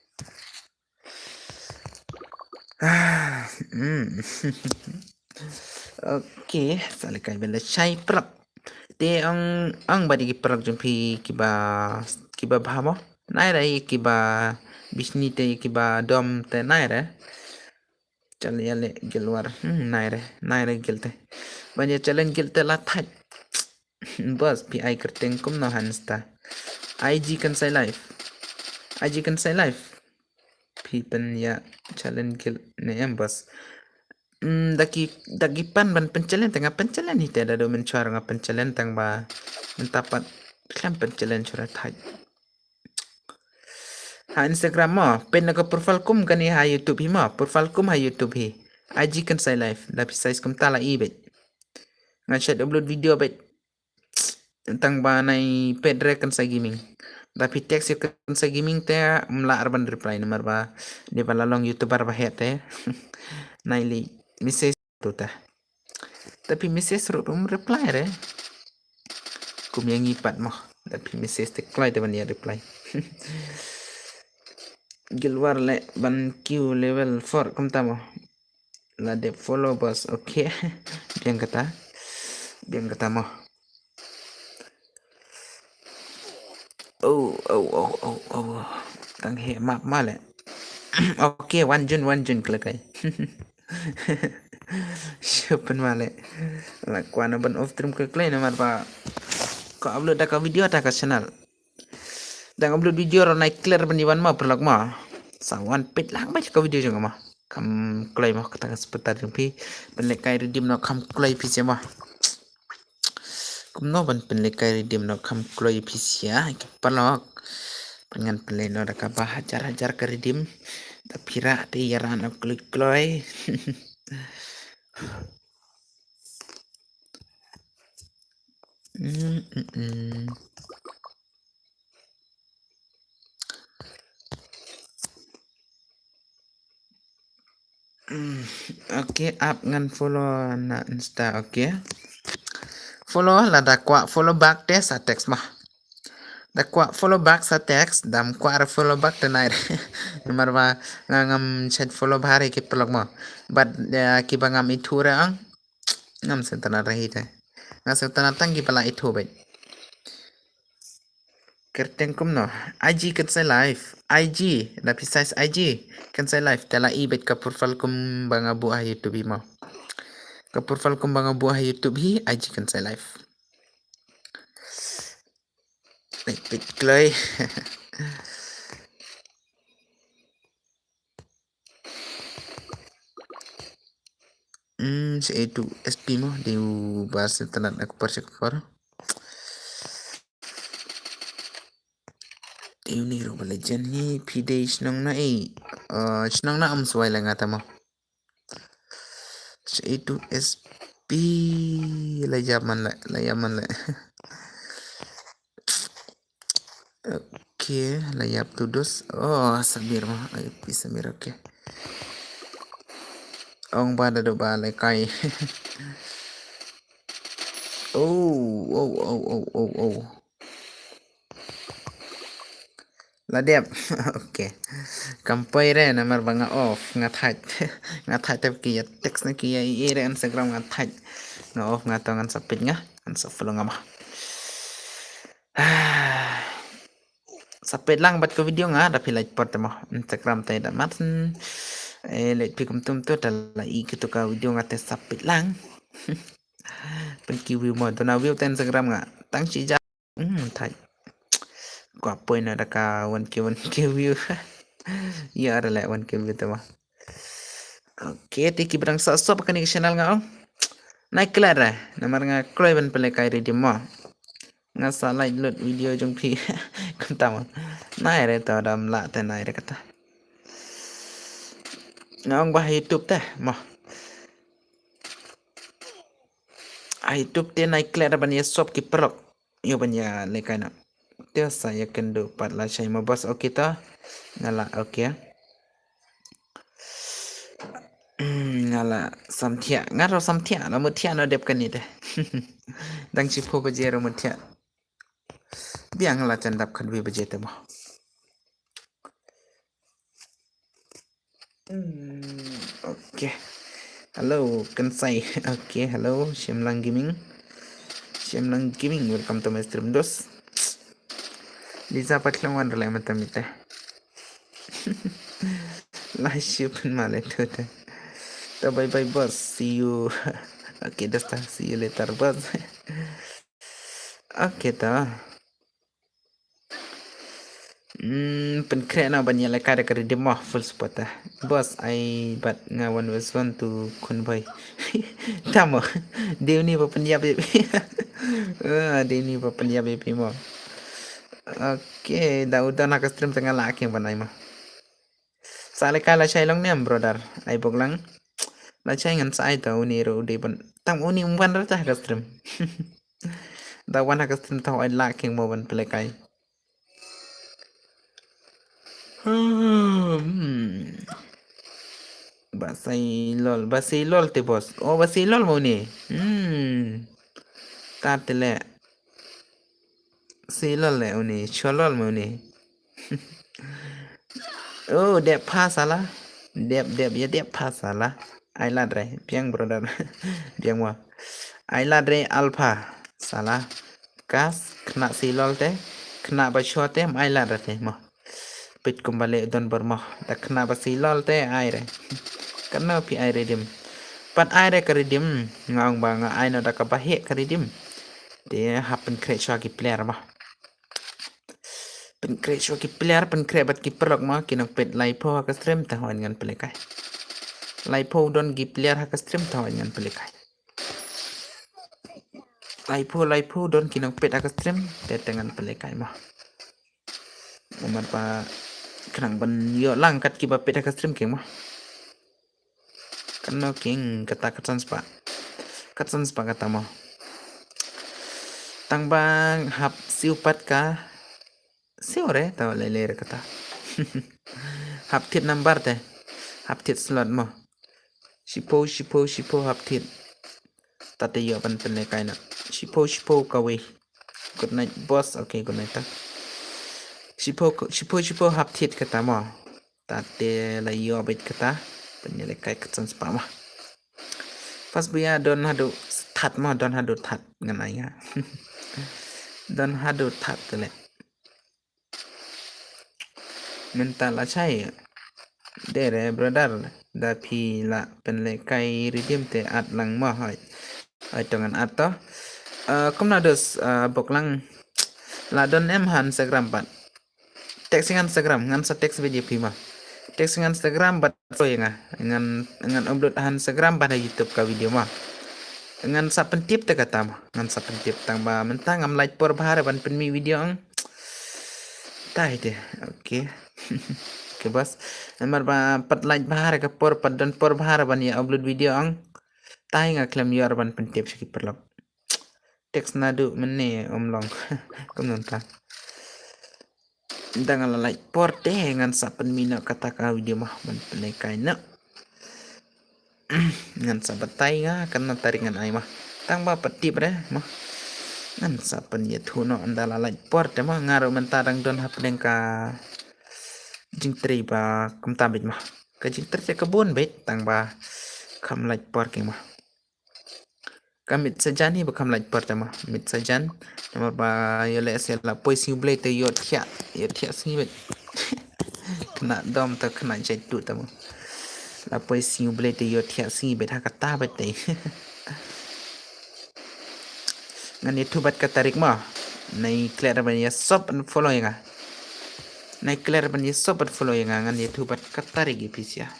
oke sale kai bela chai prap te ang badi ki prak jumpi kiba bhamo nai rai kiba bisni te kiba dom te nai re chal yale gelwar nai re gelte banya chalen gelte la thai bas pi ai kerteng kum no hansta IG kan sai live pi pen ya chalen gel ne em bas daki pan ban pencalen tengah pencalen ni te do mencuar nga pencalen tang ba mentapat klam pencalen chura thai ha Instagram mo pen na profile kum kan ha YouTube hi mo profile kum ha YouTube hi IG kan sai live la pi size kum tala i bet nga chat upload video bet tang ba nai pedre kan sai gaming tapi text kan sai gaming te mla arban reply nomor ba de bala long YouTuber ba hete naili message tu ta tapi message rum reply re kum yang ipat mo tapi message te reply te ban ya reply gilwar le ban q level 4 kum tamo la de follow bos okay biang kata mo oh tang he map male okay one jun kelakai Siapa male. Lakuan ban off stream ke klien mar pa. Ko upload dah ka video dah ka channel. Dan upload video ro naik clear baniwan ma perlak ma. Sawan pit lang ba ka video jong ma. Kam klay ma kata sebentar jong pi. Penlekai redeem no kam klay pi ma. Kum no ban penlekai redeem no kam klay pi sia. Perlak. Pengen play no dah ka bah hajar ke redeem. Tapi ra ti yaran ak klay. Okay, up ngan follow na Insta, okay. Follow lah dah kuat follow back deh sa text mah. Dah kuat follow back sa text, dam kuat follow back tonight. Marwa ngam chat follow bahari ke pelak mah. But ki bangam itu ang ngam sentana rahi teh. Ngam sentana tanggi pala itu bet. Kerteng kum no. IG kan saya live. IG, tapi size IG kan saya live. Tela ibet ka profile kum banga buah YouTube mo. Ka profile kum banga buah YouTube hi IG kan saya live. Bit klay. Si itu SP mo di bahasa tenan aku percakap. Ini ro legend ni pide snong na snong na am suai lang ata mo. Itu SP layaman la. Okay, layap tudus. Oh, Samir mah. Ay, Samir okay. Ong pada do balai kai. Oh. Ladep. Okay. Kampai re namar banga off ngathai. Ngathai tap ki text na ki ire Instagram ngathai. Nga off ngatongan sapit nga. An sa follow nga mah. Sapit lang bat ko video nga dapat like pot mo Instagram tayo damat let pikum tum tu tala ikito ka video nga te sapit lang. Penki view mo to na view ta Instagram nga tang si ja thai guapo na ka 1k view. Ya ada 1k view to ma. Okay, tiki berang sa pakai channel nga naik kelar namar nga kloy ban pele kai redeem mo. Nga sa like load video jong pi kanta mo nai re to dam la te nai re kata ngong bah YouTube teh mo YouTube te nai kler ban ya shop ki prok yo ban ya le kana te saya kendo pat la chai mo bos okay to ngala okay ngala samthia ngaro samthia la muthia no dep kan ni teh dang chi pho ba je ro muthia biang la chan dap khan bi ba je te mo. Okay. Hello, Kansai. Okay, hello, Shemlang Gaming. Welcome to my stream, dos. Lisa patlang wan rela mata mita. Live shipment malah tu tu. So bye bye boss. See you. Okay, dosta. See you later, boss. Okay, ta. Penkret na banyak lekar dekat di mah full support ah. Boss, I but ngawan was want to convoy. Tamo. Dia ni berpenjab. Dia ni berpenjab mo. Okay, dah udah nak stream tengah laki yang panai mah. Sale kala chay lang niyan, brother. Ay bog lang. La chay ngan sa ito uni ro di ban. Tam uni umban ra ta ka stream. Da wan ka stream ta ay laki mo ban play kay. Basilol te boss. Oh, basilol mo ni. Tatele. Silol le uni, cholol mo ni. Oh, dep pa salah. Dep ya dep pa salah. Ai ladre, piang brother. Piang mo. Ai ladre alpha. Salah. Kas kena silol te. Kena bachot te, ai ladre te mo. Pit kembali don bermoh. Tak kena basilol te ai re. Kena pi ai redim. Pat ai re karidim ngang ba nga ai no da ka bahe karidim. Dia happen create shaki player mah. Pen create shaki player pen create bat keeper lok mah kinok pet lai po ka stream ta hoan ngan pelekai. Lai po don gi player ha ka stream ta hoan ngan pelekai. Lai po don kinok pet ha ka stream te dengan pelekai mah. Umar pa kenang ban yo lang kat ki ba pet ha ka stream keng mah. Kan no king kata katsan spa. Katsan spa kata mah. Tang bang hap siu pat ka siu re tahu lele kata. Hap tit number teh. Hap tit slot mo. Shipo hap tit. Tate yo pan pelekai na. Shipo kawe. Good night boss. Okay, good night ta. Shipo hap tit kata mo. Tate la yo bet kata. Penyelekai katsan spa mah. Pas buya don hadu that mah don hadu that nganai nga. Don hadu that kele. Mental la chai. Dere brother da pi la penlekai redeem te at lang mah hai. Ai tongan ato. Kum na dos bok lang la don em han Instagram pat. Text Instagram ngan sa text video pi mah. Text Instagram bat so nga ngan upload han Instagram pada YouTube ka video mah. Ngan sa pentip te kata mah. Ngan sa pentip tang ba mentang am like por bahar ban penmi video ang. Tai de. Okay. Okay bos. Namar ba pat like bahar ka por pat don por bahar ban ya upload video ang. Tai nga klaim yor ban pentip sikit perlok. Text nadu mene omlong. Kumunta. Dangan like por te ngan sa penmina kata ka video mah ban penekai na. Ngan sa batay nga kan taringan ay mah. Tang ba patip re mah. Ngan sa pen ye thuno andala like por te mah ngaro mentarang don hapdeng ka jing tri ba kum tabit mah. Ka jing tri kebun bet tang ba kam like por ke mah. Kamit sajan ni bakam like por te mah. Mit sajan namar ba yole sela poisi blade te yot kya sing bet. Kena dom ta kena jaitu ta mah. La poisi blade te yot kya sing bet ha kata bet te. Ngan itu bat katarik mah. Nai clear ban ya sop and follow yang Nai clear ban ya sop and follow yang ngan itu bat katarik ipis ya.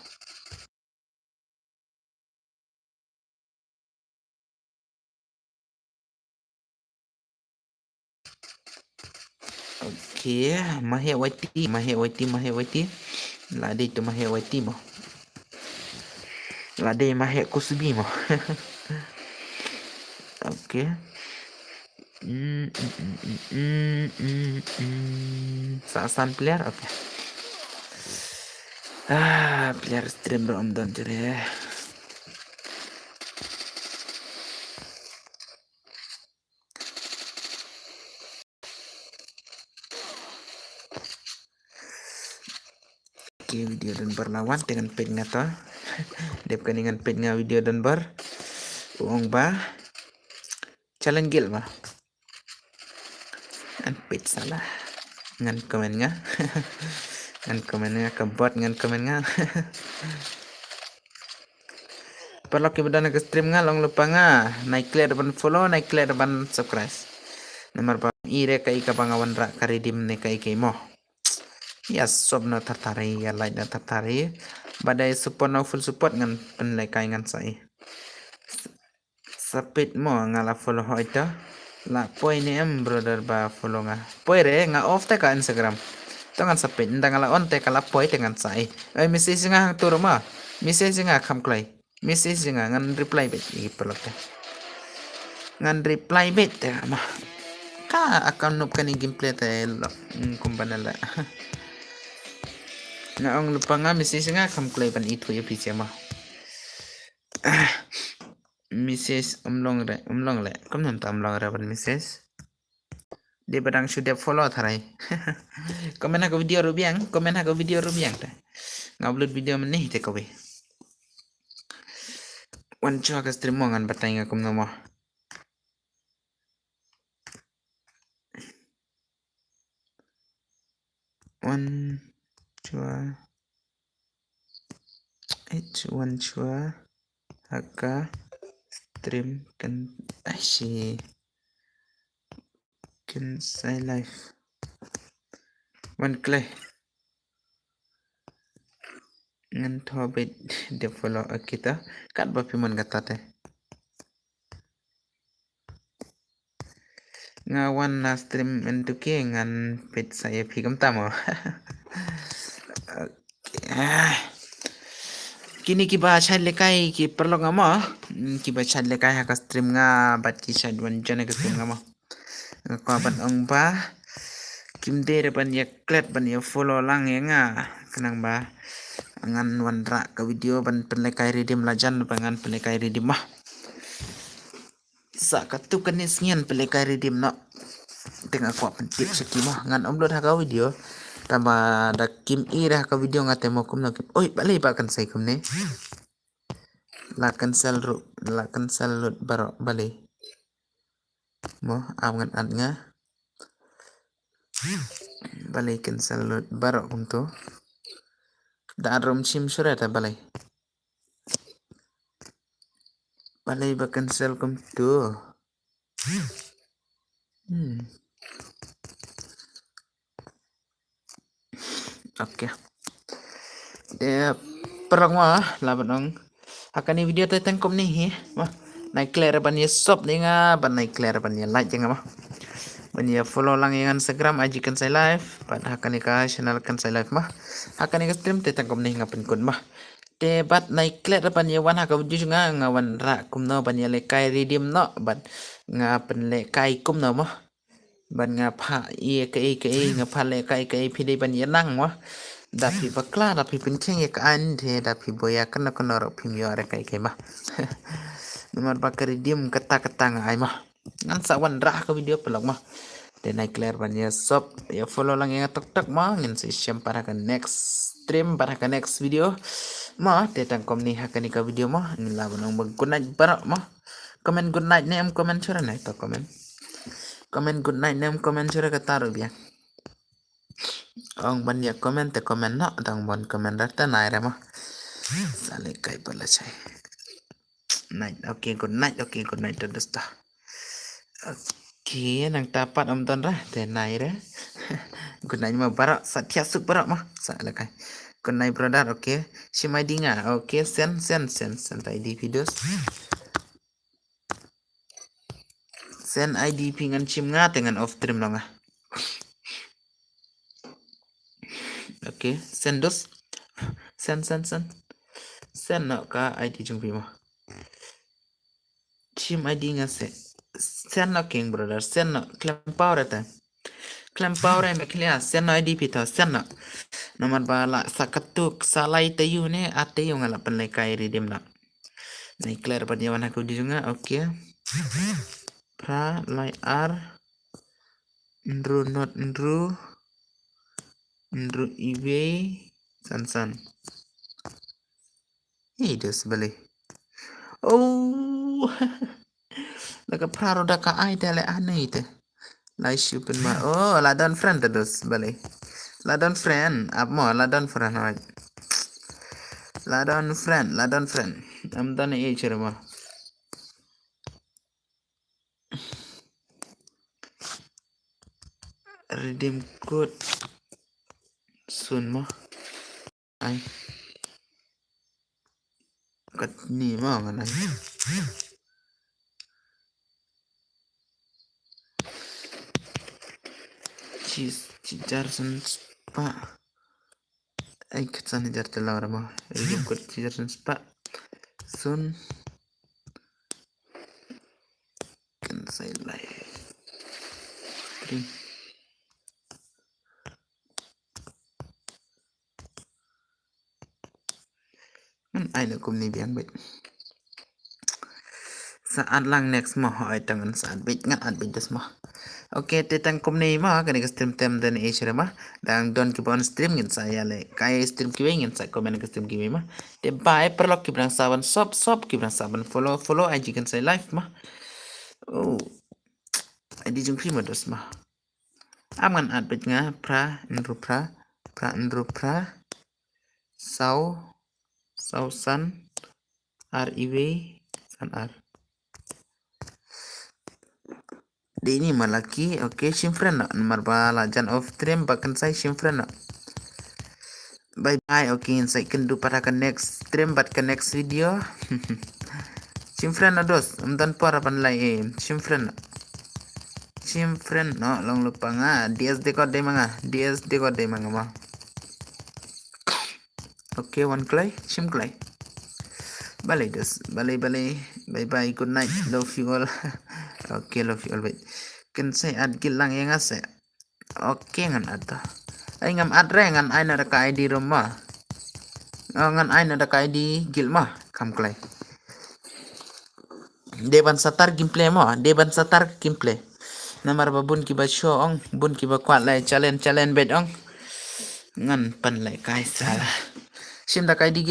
Okay, mahe wati. Lade itu mahe wati mah. Lade mahe kusubi mah. Okay. Sasan player okay. Player stream Ramadan jere. Okay, video dan berlawan dengan page ngato. Dep dengan page nga video dan ber. Uong ba. Challenge gil ba. Ngan page salah. Ngan komen nga. Ngan komen nga kebot ngan komen nga. Perlu kita nak stream nga long lupa nga. Naik clear ban follow, naik clear ban subscribe. Nomor ba ire kai ka bangawan ra karidim ne kai mo. Ya sob na tatari ya like na tatari. Badai support na full support ngan penlai kai ngan sai. Sapit mo ngala follow ho ito. La poi ni brother ba follow nga. Poi re nga off te ka Instagram. To ngan sapit ndang ngala on te kala poi te ngan sai. Ai message nga turo ma. Message nga kam klai. Message nga ngan reply bet iki pelok te. Ngan reply bet te mah. Ka akan nup kani gameplay te lo kumbanala. Nga ang lupa nga message nga kam klay pan itu ya picha mah. Message umlong le kom nam tam long ra pan message. Dia badang sudah follow tharai. Komen ha video rubiang ta. Ngupload video meneh te kowe. Wan chua ka stream ngan batai nga kom nama. Wan chua. One chua. haka stream kan saya live one clay ngan thobit de follow kita kat ba piman kata teh ngawan na stream entuke ngan pet saya phigam tamo kini kiba chat lekai ki perlo ngama kiba chat lekai haka stream nga bat ki chat wan jana ke stream ngama ko ban ong ba kim de ban ya klet ban ya follow lang ya nga kenang ba angan wanra ke video ban penlekai redim lajan bangan penlekai redim mah sa katu kenis ngian penlekai redim no tengah kuat pentip sekimah ngan upload haka video tambah ada kim ira haka video ngate mo kum no kim oi balik kan saya kum ne la cancel lut baro balik mo amangan adnya balik cancel lut baro kum tu da rom sim sura ta balai ba cancel kum tu oke de perang wah laban akan video tentang kom nih mah naik clear ban ya stop nih nga ban naik clear ban ya like jangan mah ban ya follow lang yang Instagram ajikan saya live pada akan ika channel kan saya live mah akan ika stream tentang kom nih ngapain kun mah debat naik clear ban ya wan haka video nga ngawan ra kum no ban ya lekai redeem no ban ngapen lekai kum no mah ban ngapa iya ke ngapa lekai ke pide ban ya nang mah dapi bakla dapi penceng ya kan de dapi boya kena rok pimio are kai mah nomor bakari diem keta ngai mah ngan sawan rah ke video pelok mah de naik clear ban ya sop ya follow lang yang tok mah ngin si syam para ke next stream para ke next video mah de tang kom ni hakani ka video mah ngin la banong good night barak mah comment good night name comment sura na to comment good night name comment sura ka taruh biang ong ban ya komen te komen no dang bon komen rata nai rama sale kai pala chai night okay good night terus dah okay nang tapat om ton ra te nai re good night ma barak satya suk barak mah sale kai good night brother okay shimai dinga okay send ID videos send ID pingan chim nga dengan off stream lo nga okay send dos send no ka ID jung pima chim ID nga send no king brother send no klempau rata klempau re meklia send no ID pita send no nomor bala sakatuk salai tayu ne ate yung ala penlekai redeem na na clear pa diwan aku di junga okay pra lai ar ndru not ndru iwe san dos balik oh laka praro da ka ai tele aneh itu lai shupin ma oh ladon friend terus balik ladon friend apa ladon friend ladon friend am done cerma redeem code soon mah ai kat ni mah mana cijar spa ai kat sana jar telar mah redeem code cijar spa soon kan saya live stream ai nak kum ni biang bet saat lang next mah ai tangan saat bet ngat at bet des mah oke tetang kum ni mah kan stream tem dan share mah dan don ki bon stream ngin saya le kai stream ki ngin sa komen ke stream ki mah de bye perlok ki brang saban sop ki brang saban follow aji kan saya live mah oh adi jung prima dos mah aman at bet nga pra ndru pra sau san RIW kan R. Di ini malaki, oke, simfren nak nomor bala jan of stream bahkan saya simfren nak. Bye bye, oke, saya kendu pada ke next stream, but ke next video. Simfren na dos, amdan para panlay simfren. Simfren no, long lupa nga, DSD ko day mga ma. Oke, one clay, sim clay. Balay dos, balay. Bye bye, good night, love you all. Oke, love you all, wait. Kan saya ad lang yang ase. Oke, ngan ato. Ay ngam adre ngan ay na ka ID rumah. Ngan ay na ka ID gil mah, kam clay. Deban satar gameplay mo, deban satar gameplay. Namar ba bun ki ba show ong, bun ki ba kwat lai challenge bed ong. Ngan pan lai kai sala. Sim da kai di